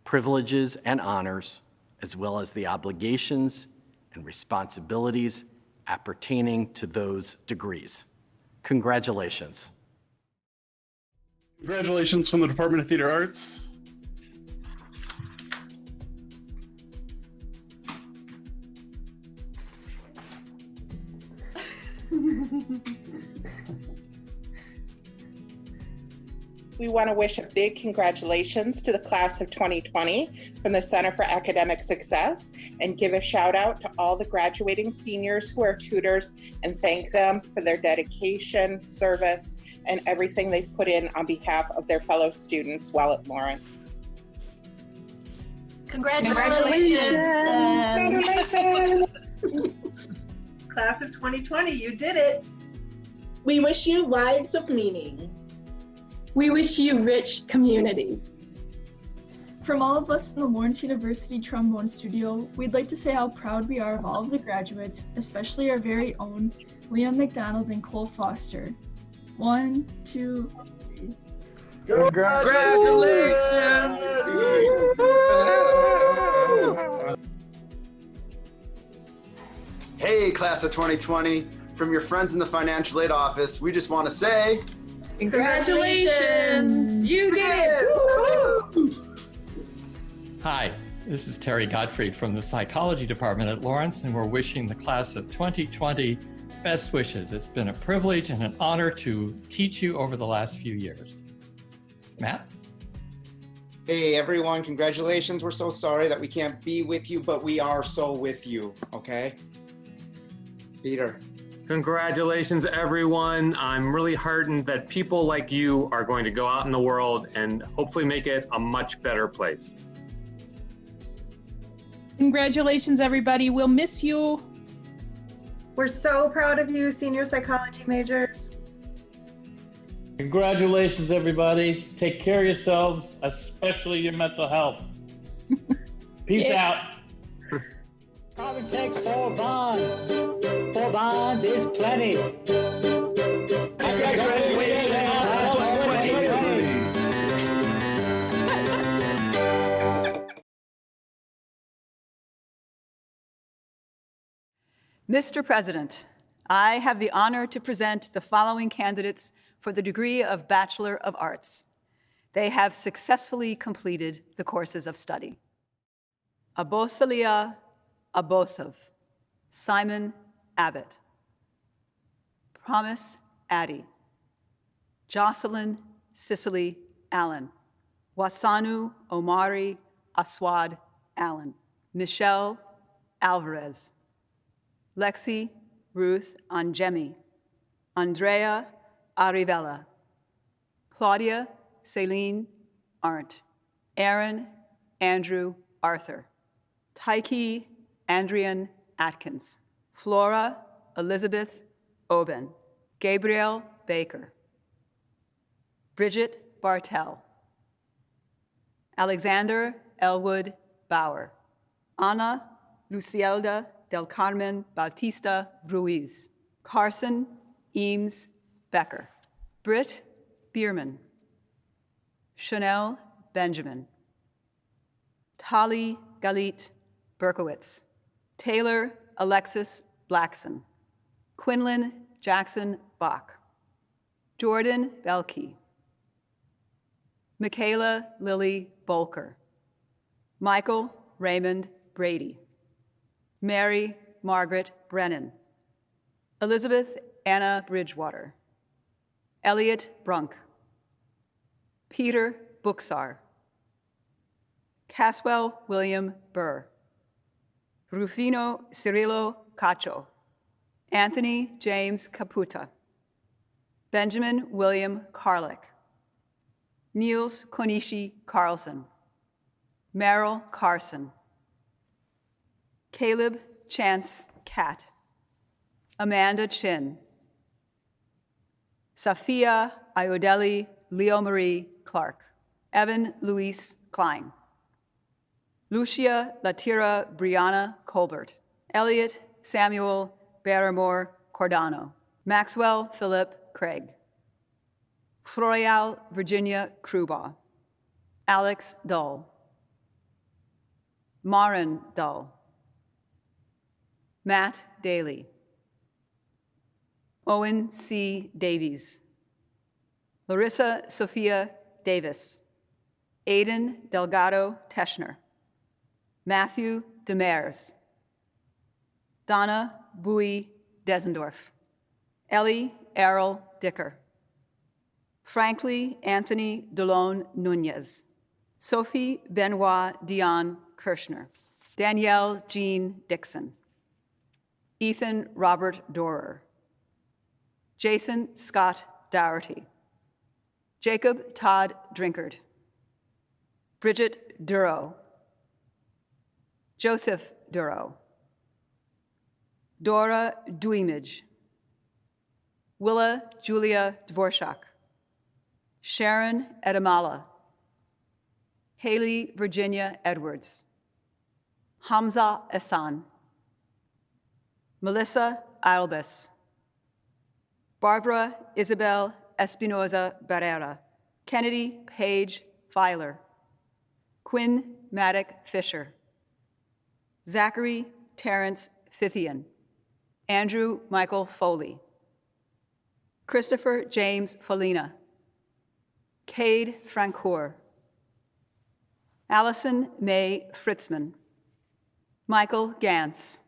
Speaker 2: privileges, and honors, as well as the obligations and responsibilities appertaining to those degrees. Congratulations.
Speaker 1: Congratulations from the Department of Theater Arts.
Speaker 18: We want to wish a big congratulations to the class of 2020 from the Center for Academic Success and give a shout out to all the graduating seniors who are tutors and thank them for their dedication, service, and everything they've put in on behalf of their fellow students while at Lawrence.
Speaker 19: Congratulations.
Speaker 22: Class of 2020, you did it. We wish you lives of meaning.
Speaker 3: We wish you rich communities. From all of us in the Lawrence University Trombone Studio, we'd like to say how proud we are of all of the graduates, especially our very own Liam McDonald and Cole Foster. 1, 2, 3.
Speaker 21: Congratulations!
Speaker 4: Hey, class of 2020, from your friends in the financial aid office, we just want to say,
Speaker 3: Congratulations! You did it!
Speaker 7: Hi, this is Terry Gottfried from the Psychology Department at Lawrence, and we're wishing the class of 2020 best wishes. It's been a privilege and an honor to teach you over the last few years. Matt?
Speaker 5: Hey everyone, congratulations. We're so sorry that we can't be with you, but we are so with you, okay? Peter.
Speaker 6: Congratulations, everyone. I'm really heartened that people like you are going to go out in the world and hopefully make it a much better place.
Speaker 8: Congratulations, everybody. We'll miss you.
Speaker 9: We're so proud of you, senior psychology majors.
Speaker 21: Congratulations, everybody. Take care of yourselves, especially your mental health. Peace out.
Speaker 11: Carbon takes 4 bonds. 4 bonds is plenty.
Speaker 21: Congratulations.
Speaker 16: Mr. President, I have the honor to present the following candidates for the degree of Bachelor of Arts. They have successfully completed the courses of study. Abosalia Abosov, Simon Abbott, Promise Addy, Jocelyn Cicely Allen, Wasanu Omari Aswad Allen, Michelle Alvarez, Lexi Ruth Anjemi, Andrea Arivella, Claudia Celine Arndt, Aaron Andrew Arthur, Tyke Andrian Atkins, Flora Elizabeth Oben, Gabriel Baker, Bridget Bartel, Alexander Elwood Bauer, Ana Lucielda del Carmen Bautista Ruiz, Carson Eames Becker, Britt Bierman, Chanel Benjamin, Tali Galit Berkowitz, Taylor Alexis Blackson, Quinlan Jackson Bach, Jordan Belkey, Michaela Lily Bolker, Michael Raymond Brady, Mary Margaret Brennan, Elizabeth Anna Bridgewater, Elliot Brunk, Peter Buxar, Caswell William Burr, Rufino Cirillo Cacho, Anthony James Caputa, Benjamin William Carlick, Niels Konishi Carlson, Merrill Carson, Caleb Chance Catt, Amanda Chin, Safia Iodeli Leo Marie Clark, Evan Luis Klein, Lucia Latira Brianna Colbert, Elliot Samuel Barrymore Cordano, Maxwell Philip Craig, Froyal Virginia Krubaugh, Alex Dull, Marin Dull, Matt Daly, Owen C. Davies, Larissa Sophia Davis, Aidan Delgado Teschner, Matthew Demers, Donna Bowie Desendorf, Ellie Errol Dicker, Frankly Anthony Delone Nunez, Sophie Benoit Dion Kirschner, Danielle Jean Dixon, Ethan Robert Dorer, Jason Scott Dougherty, Jacob Todd Drinkard, Bridget Duro, Joseph Duro, Dora Duimage, Willa Julia Dvorshak, Sharon Edamala, Haley Virginia Edwards, Hamza Ehsan, Melissa Albes, Barbara Isabel Espinoza Barrera, Kennedy Page Filer, Quinn Maddock Fisher, Zachary Terrence Fithian, Andrew Michael Foley, Christopher James Folina, Cade Francoeur, Allison May Fritzman, Michael Gantz,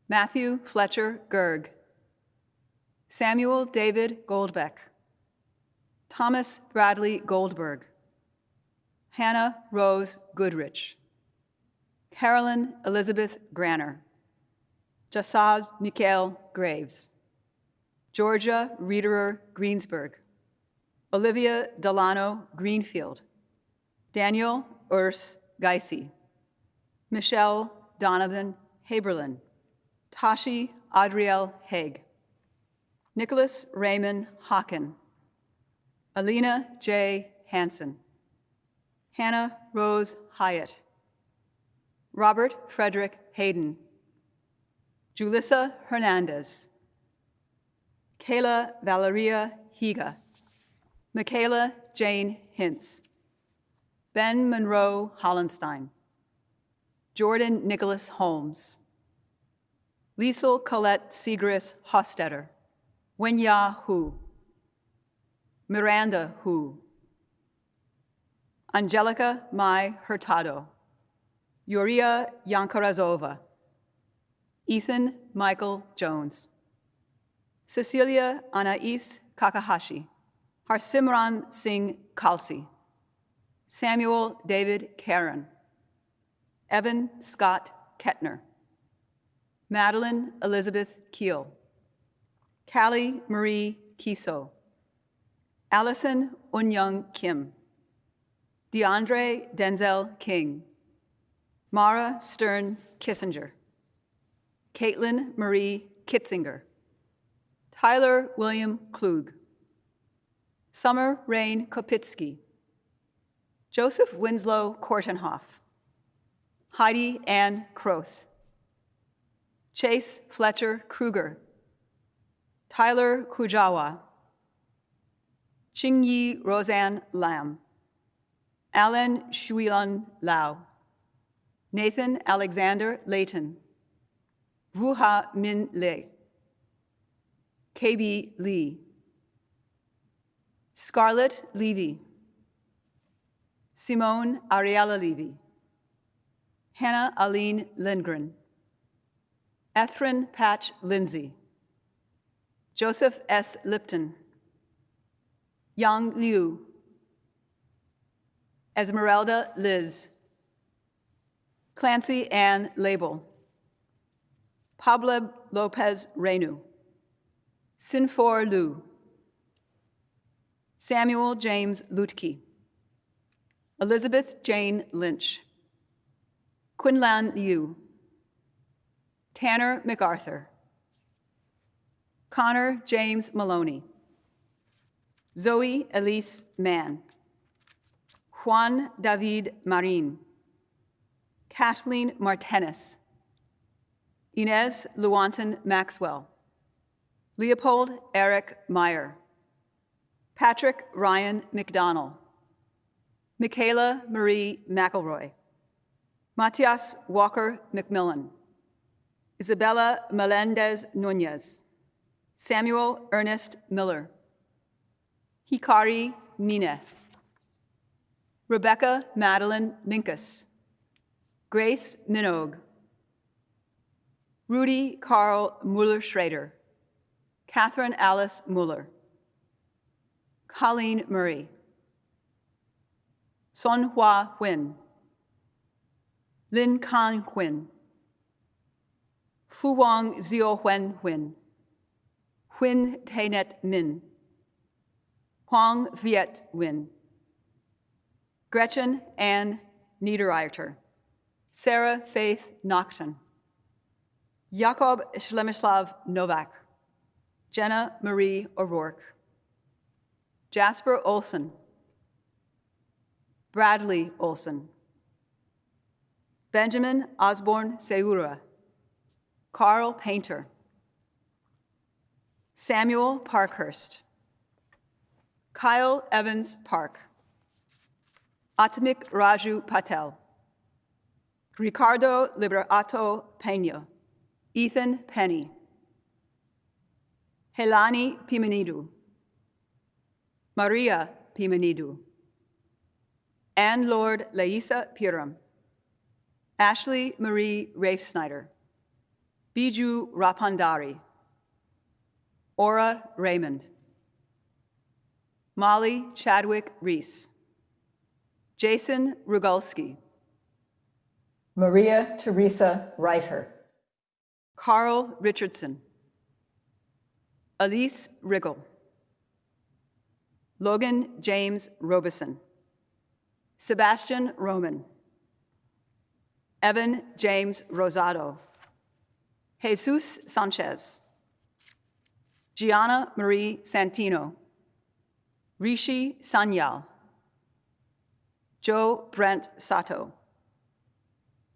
Speaker 16: Matthew Fletcher Gerg, Samuel David Goldbeck, Thomas Bradley Goldberg, Hannah Rose Goodrich, Carolyn Elizabeth Granner, Jasad Mikhail Graves, Georgia Riederer Greensburg, Olivia Delano Greenfield, Daniel Urs Geisy, Michelle Donovan Haberlin, Tashi Adriel Haig, Nicholas Raymond Hocken, Alina J. Hansen, Hannah Rose Hyatt, Robert Frederick Hayden, Julissa Hernandez, Kayla Valeria Higa, Michaela Jane Hintz, Ben Monroe Hollenstein, Jordan Nicholas Holmes, Liesel Colette Sigris Hostetter, Wenya Hu, Miranda Hu, Angelica Mai Hurtado, Yuria Yankarazova, Ethan Michael Jones, Cecilia Anais Kakahashi, Harsimran Singh Khalsi, Samuel David Karen, Evan Scott Kettner, Madeline Elizabeth Keel, Callie Marie Kiso, Allison Unyoung Kim, DeAndre Denzel King, Mara Stern Kissinger, Caitlin Marie Kitzinger, Tyler William Klug, Summer Rain Kopitsky, Joseph Winslow Kortenhoff, Heidi Ann Kroth, Chase Fletcher Kruger, Tyler Kujawa, Qingyi Roseanne Lam, Alan Shuilun Lau, Nathan Alexander Layton, Vuha Min Le, KB Lee, Scarlett Levy, Simone Ariella Levy, Hannah Aline Lindgren, Ethrin Patch Lindsay, Joseph S. Lipton, Yang Liu, Esmeralda Liz, Clancy Ann Label, Pablo Lopez Renu, Sinfor Liu, Samuel James Lutke, Elizabeth Jane Lynch, Quinlan Liu, Tanner MacArthur, Connor James Maloney, Zoe Elise Mann, Juan David Marin, Kathleen Martennis, Inez Lewontin Maxwell, Leopold Eric Meyer, Patrick Ryan McDonnell, Michaela Marie McElroy, Matias Walker McMillan, Isabella Melendez Nunez, Samuel Ernest Miller, Hikari Mine, Rebecca Madeline Minkus, Grace Minogue, Rudy Carl Mueller-Schrader, Catherine Alice Mueller, Colleen Murray, Son Hua Huyen, Lin Kan Huyen, Fu Wang Zio Huen Huyen, Huyen Tainet Min, Huang Viet Nguyen, Gretchen Ann Niederreiter, Sarah Faith Nocton, Jakob Shlemislav Novak, Jenna Marie O'Rourke, Jasper Olson, Bradley Olson, Benjamin Osborne Seura, Carl Painter, Samuel Parkhurst, Kyle Evans Park, Atmik Raju Patel, Ricardo Liberato Peña, Ethan Penny, Helani Pimenidu, Maria Pimenidu, Anne Lord Laisa Piram, Ashley Marie Rafe Snyder, Biju Rapandari, Aura Raymond, Molly Chadwick Reese, Jason Rugalski,
Speaker 10: Maria Teresa Reiter,
Speaker 16: Carl Richardson, Elise Riggle, Logan James Robeson, Sebastian Roman, Evan James Rosado, Jesus Sanchez, Gianna Marie Santino, Rishi Sanyal, Joe Brent Sato,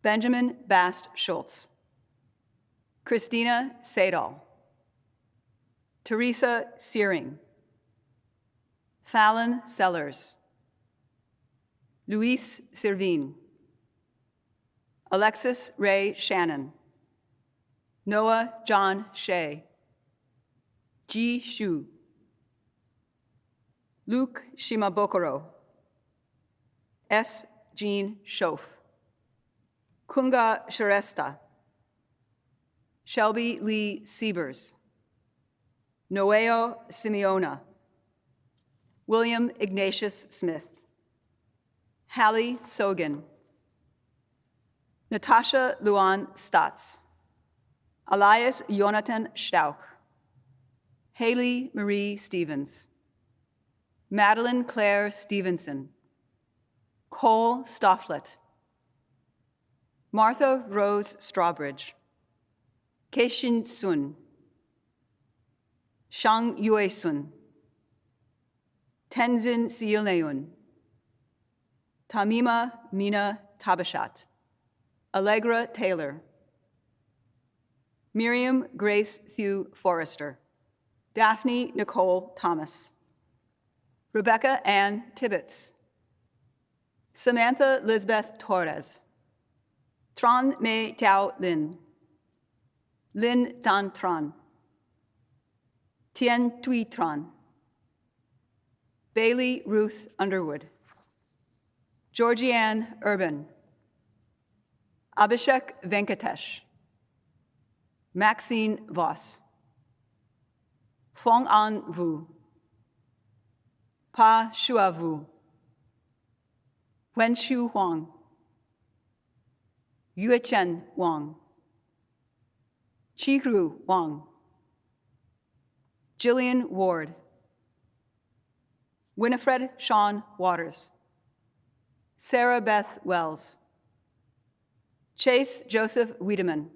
Speaker 16: Benjamin Bast Schultz, Christina Sadal, Teresa Searing, Fallon Sellers, Luis Sirvin, Alexis Ray Shannon, Noah John Shea, Ji Shu, Luke Shimabokoro, S. Jean Schoaf, Kunga Sharesta, Shelby Lee Siebers, Noeo Simeona, William Ignatius Smith, Hallie Sogan, Natasha Luan Statz, Elias Jonathan Stauch, Haley Marie Stevens, Madeline Claire Stevenson, Cole Stofflet, Martha Rose Strawbridge, Keishin Sun, Shang Yue Sun, Tenzin Seilneun, Tamima Mina Tabashat, Allegra Taylor, Miriam Grace Thew Forrester, Daphne Nicole Thomas, Rebecca Ann Tibbetts, Samantha Lisbeth Torres, Tran Mei Tiao Lin, Lin Dan Tran, Tien Tui Tran, Bailey Ruth Underwood, Georgianne Urban, Abhishek Venkatesh, Maxine Voss, Fong An Vu, Pa Shua Vu, Wenshu Huang, Yuechen Wang, Chihru Wang, Jillian Ward, Winifred Sean Waters, Sarah Beth Wells, Chase Joseph Wiedemann,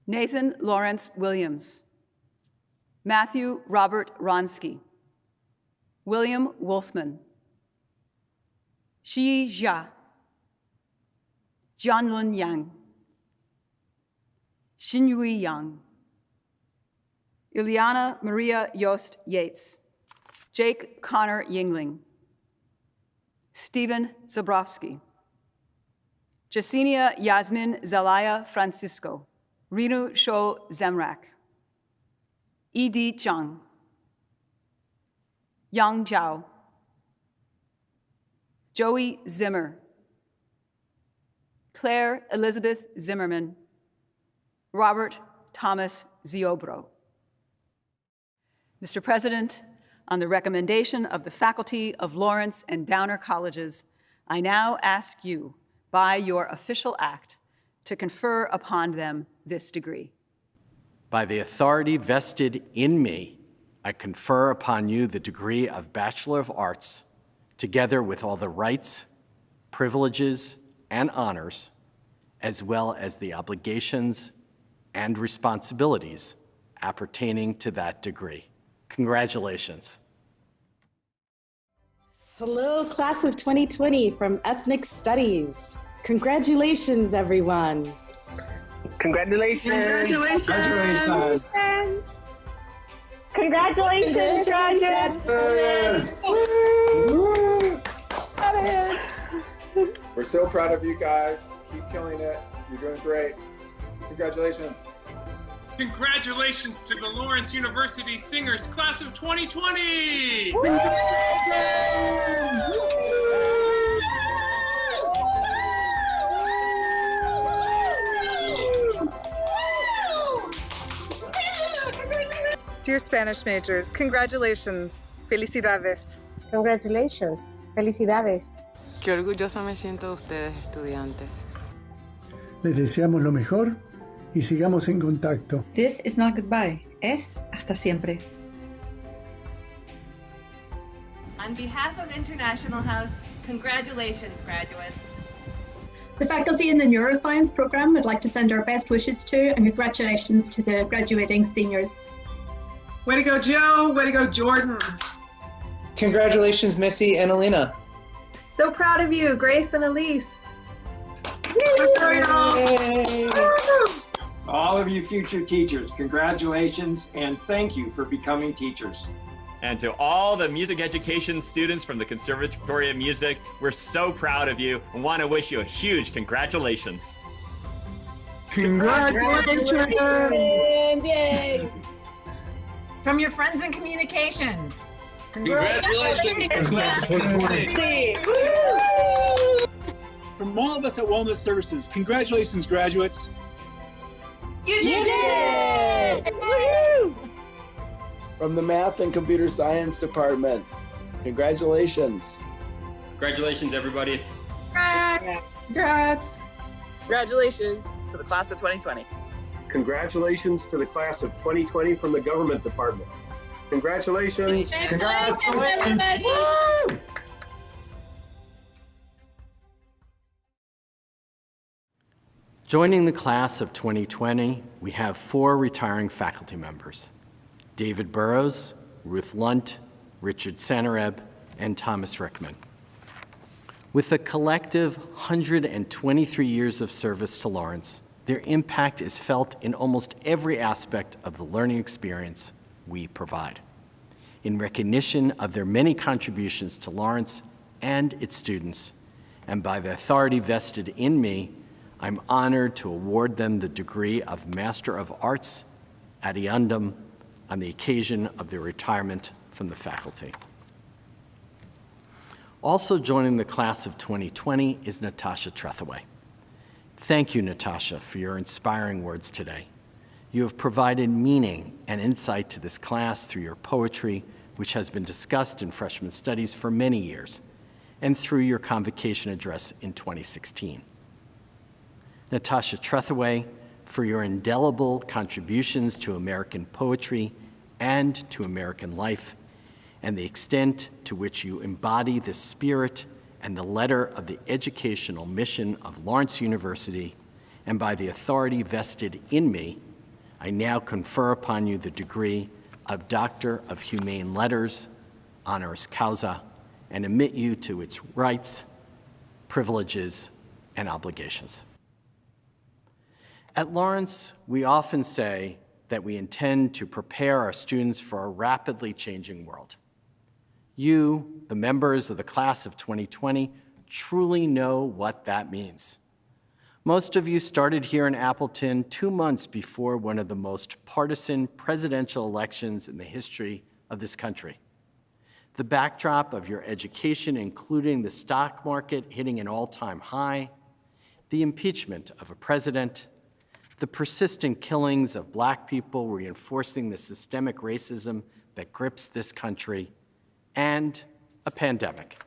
Speaker 16: Nathan Lawrence Williams, Matthew Robert Ronsky, William Wolfman, Shi Jia, Jianlun Yang, Xinyui Yang, Ileana Maria Yost Yates, Jake Connor Yingling, Stephen Zabrowski, Jasenia Yasmin Zelaya Francisco, Rinu Sho Zemrak, Edi Chang, Yang Zhao, Joey Zimmer, Claire Elizabeth Zimmerman, Robert Thomas Ziobro. Mr. President, on the recommendation of the faculty of Lawrence and Downer Colleges, I now ask you, by your official act, to confer upon them this degree.
Speaker 2: By the authority vested in me, I confer upon you the degree of Bachelor of Arts, together with all the rights, privileges, and honors, as well as the obligations and responsibilities appertaining to that degree. Congratulations.
Speaker 13: Hello, class of 2020 from Ethnic Studies. Congratulations, everyone.
Speaker 25: Congratulations.
Speaker 22: Congratulations.
Speaker 19: Congratulations, Roger.
Speaker 15: We're so proud of you guys. Keep killing it. You're doing great. Congratulations.
Speaker 17: Congratulations to the Lawrence University Singers Class of 2020!
Speaker 20: Dear Spanish majors, congratulations. Felicidades.
Speaker 23: Congratulations. Felicidades.
Speaker 12: Qué orgullosa me siento de ustedes, estudiantes.
Speaker 14: Les deseamos lo mejor y sigamos en contacto.
Speaker 10: This is not goodbye, es hasta siempre.
Speaker 20: On behalf of International House, congratulations, graduates.
Speaker 23: The faculty in the neuroscience program would like to send our best wishes to and congratulations to the graduating seniors.
Speaker 24: Way to go, Joe. Way to go, Jordan.
Speaker 5: Congratulations, Missy and Alina.
Speaker 9: So proud of you, Grace and Elise.
Speaker 26: Yay! All of you future teachers, congratulations and thank you for becoming teachers.
Speaker 27: And to all the music education students from the Conservatory of Music, we're so proud of you and want to wish you a huge congratulations.
Speaker 26: Congratulations!
Speaker 28: Yay! From your friends in communications.
Speaker 26: Congratulations!
Speaker 29: From all of us at Wellness Services, congratulations, graduates.
Speaker 20: You did it!
Speaker 28: Woo-hoo!
Speaker 4: From the Math and Computer Science Department, congratulations.
Speaker 30: Congratulations, everybody.
Speaker 23: Congrats.
Speaker 20: Congratulations to the class of 2020.
Speaker 26: Congratulations to the class of 2020 from the Government Department. Congratulations.
Speaker 28: Congratulations, everybody.
Speaker 26: Woo!
Speaker 2: Joining the class of 2020, we have 4 retiring faculty members: David Burrows, Ruth Lunt, Richard Sanareb, and Thomas Rickman. With a collective 123 years of service to Lawrence, their impact is felt in almost every aspect of the learning experience we provide. In recognition of their many contributions to Lawrence and its students, and by the authority vested in me, I'm honored to award them the degree of Master of Arts Adiundum on the occasion of their retirement from the faculty. Also joining the class of 2020 is Natasha Trethewey. Thank you, Natasha, for your inspiring words today. You have provided meaning and insight to this class through your poetry, which has been discussed in freshman studies for many years, and through your convocation address in 2016. Natasha Trethewey, for your indelible contributions to American poetry and to American life, and the extent to which you embody the spirit and the letter of the educational mission of Lawrence University, and by the authority vested in me, I now confer upon you the degree of Doctor of Humane Letters, honoris causa, and admit you to its rights, privileges, and obligations. At Lawrence, we often say that we intend to prepare our students for a rapidly changing world. You, the members of the class of 2020, truly know what that means. Most of you started here in Appleton 2 months before one of the most partisan presidential elections in the history of this country. The backdrop of your education, including the stock market hitting an all-time high, the impeachment of a president, the persistent killings of Black people reinforcing the systemic racism that grips this country, and a pandemic.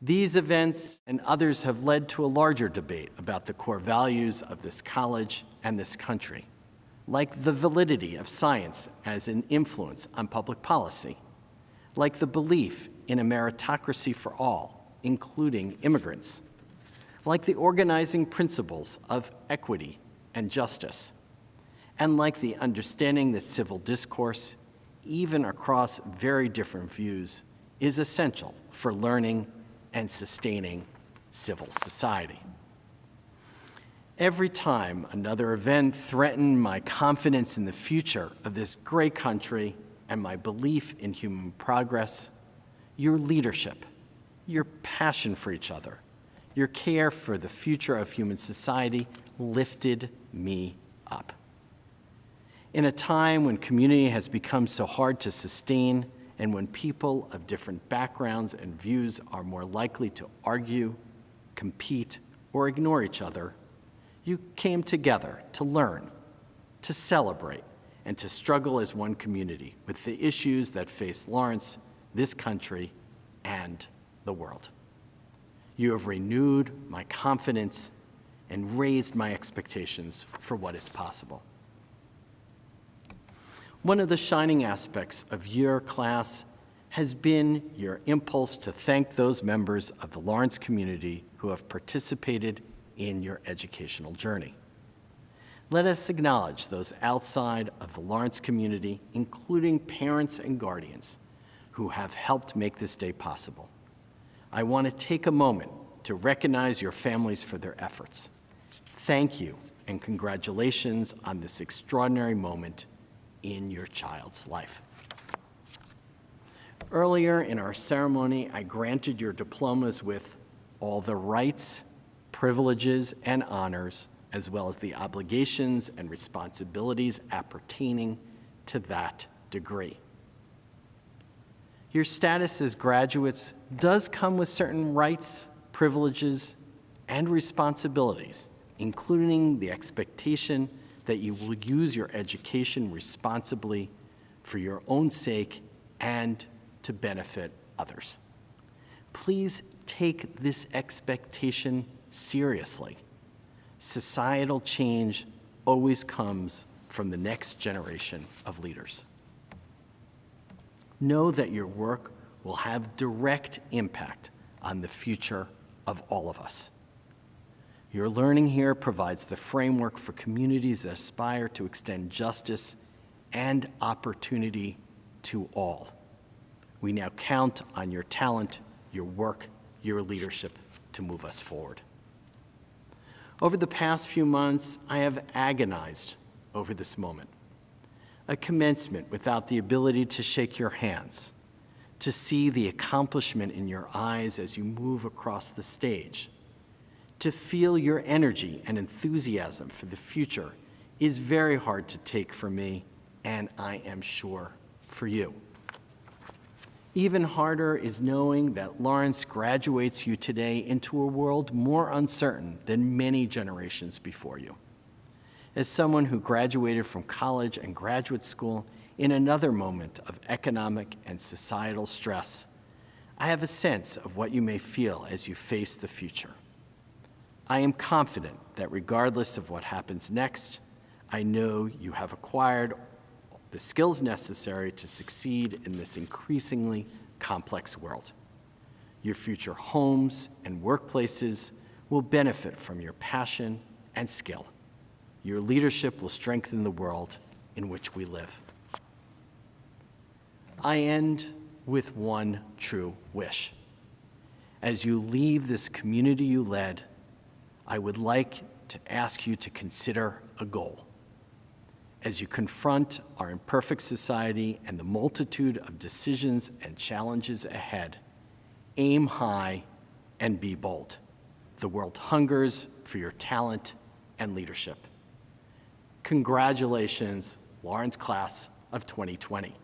Speaker 2: These events and others have led to a larger debate about the core values of this college and this country, like the validity of science as an influence on public policy, like the belief in a meritocracy for all, including immigrants, like the organizing principles of equity and justice, and like the understanding that civil discourse, even across very different views, is essential for learning and sustaining civil society. Every time another event threatened my confidence in the future of this great country and my belief in human progress, your leadership, your passion for each other, your care for the future of human society lifted me up. In a time when community has become so hard to sustain and when people of different backgrounds and views are more likely to argue, compete, or ignore each other, you came together to learn, to celebrate, and to struggle as one community with the issues that face Lawrence, this country, and the world. You have renewed my confidence and raised my expectations for what is possible. One of the shining aspects of your class has been your impulse to thank those members of the Lawrence community who have participated in your educational journey. Let us acknowledge those outside of the Lawrence community, including parents and guardians, who have helped make this day possible. I want to take a moment to recognize your families for their efforts. Thank you and congratulations on this extraordinary moment in your child's life. Earlier in our ceremony, I granted your diplomas with all the rights, privileges, and honors, as well as the obligations and responsibilities appertaining to that degree. Your status as graduates does come with certain rights, privileges, and responsibilities, including the expectation that you will use your education responsibly for your own sake and to benefit others. Please take this expectation seriously. Societal change always comes from the next generation of leaders. Know that your work will have direct impact on the future of all of us. Your learning here provides the framework for communities that aspire to extend justice and opportunity to all. We now count on your talent, your work, your leadership to move us forward. Over the past few months, I have agonized over this moment. A commencement without the ability to shake your hands, to see the accomplishment in your eyes as you move across the stage, to feel your energy and enthusiasm for the future is very hard to take for me, and I am sure for you. Even harder is knowing that Lawrence graduates you today into a world more uncertain than many generations before you. As someone who graduated from college and graduate school in another moment of economic and societal stress, I have a sense of what you may feel as you face the future. I am confident that regardless of what happens next, I know you have acquired the skills necessary to succeed in this increasingly complex world. Your future homes and workplaces will benefit from your passion and skill. Your leadership will strengthen the world in which we live. I end with one true wish. As you leave this community you led, I would like to ask you to consider a goal. As you confront our imperfect society and the multitude of decisions and challenges ahead, aim high and be bold. The world hungers for your talent and leadership. Congratulations, Lawrence Class of 2020.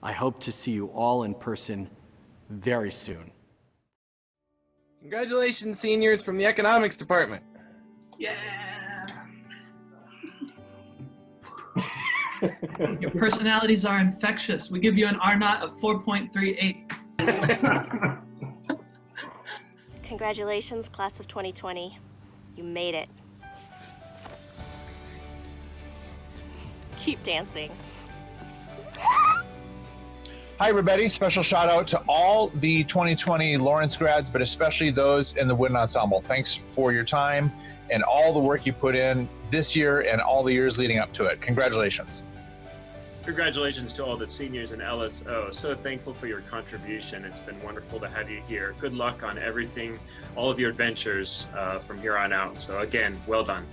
Speaker 2: I hope to see you all in person very soon.
Speaker 1: Congratulations, seniors from the economics department.
Speaker 22: Yeah.
Speaker 3: Your personalities are infectious. We give you an R0 of 4.38.
Speaker 6: Congratulations, class of 2020. You made it. Keep dancing.
Speaker 7: Hi, everybody. Special shout out to all the 2020 Lawrence grads, but especially those in the Wind Ensemble. Thanks for your time and all the work you put in this year and all the years leading up to it. Congratulations.
Speaker 8: Congratulations to all the seniors in LSO. So thankful for your contribution. It's been wonderful to have you here. Good luck on everything, all of your adventures from here on out. So again, well done.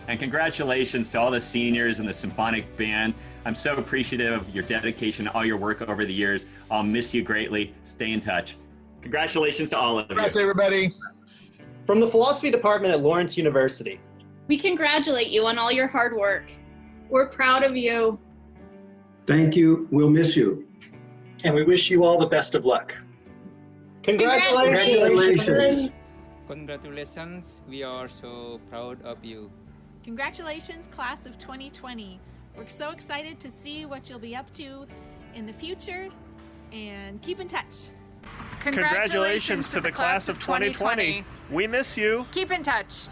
Speaker 27: And congratulations to all the seniors in the symphonic band. I'm so appreciative of your dedication, all your work over the years. I'll miss you greatly. Stay in touch. Congratulations to all of you.
Speaker 7: Congrats, everybody.
Speaker 11: From the philosophy department at Lawrence University.
Speaker 13: We congratulate you on all your hard work. We're proud of you.
Speaker 16: Thank you. We'll miss you.
Speaker 18: And we wish you all the best of luck.
Speaker 11: Congratulations.
Speaker 21: Congratulations. We are so proud of you.
Speaker 31: Congratulations, class of 2020. We're so excited to see what you'll be up to in the future, and keep in touch.
Speaker 5: Congratulations to the class of 2020. We miss you.
Speaker 28: Keep in touch.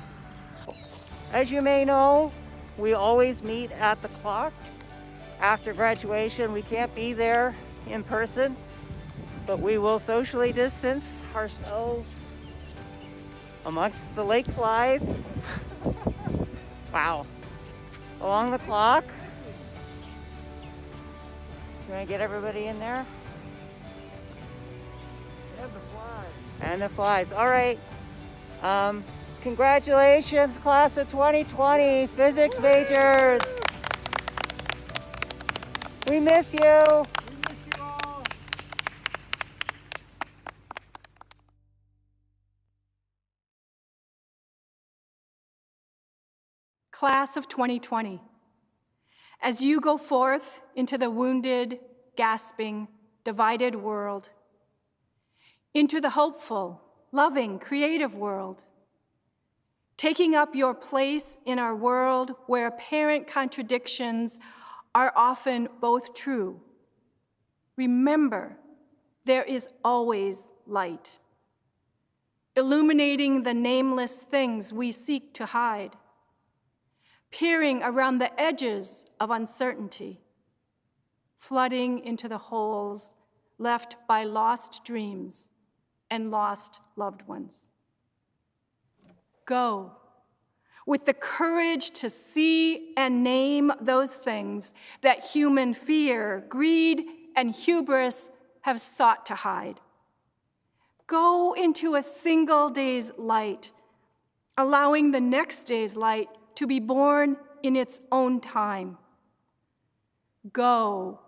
Speaker 9: As you may know, we always meet at the clock. After graduation, we can't be there in person, but we will socially distance ourselves amongst the lake flies. Wow. Along the clock. You want to get everybody in there? And the flies. And the flies. All right. Congratulations, class of 2020, physics majors. We miss you. We miss you all.
Speaker 10: Class of 2020, as you go forth into the wounded, gasping, divided world, into the hopeful, loving, creative world, taking up your place in our world where apparent contradictions are often both true. Remember, there is always light, illuminating the nameless things we seek to hide, peering around the edges of uncertainty, flooding into the holes left by lost dreams and lost loved ones. Go with the courage to see and name those things that human fear, greed, and hubris have sought to hide. Go into a single day's light, allowing the next day's light to be born in its own time. Go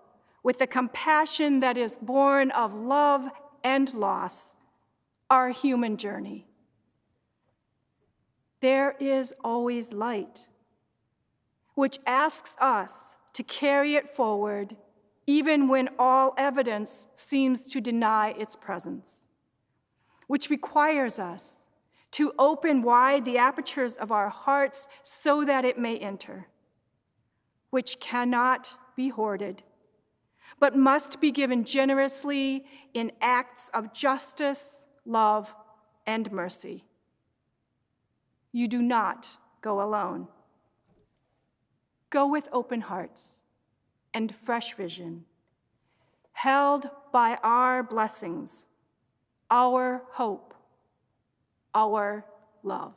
Speaker 10: with the compassion that is born of love and loss, our human journey. There is always light, which asks us to carry it forward even when all evidence seems to deny its presence, which requires us to open wide the apertures of our hearts so that it may enter, which cannot be hoarded, but must be given generously in acts of justice, love, and mercy. You do not go alone. Go with open hearts and fresh vision, held by our blessings, our hope, our love.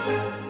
Speaker 4: you.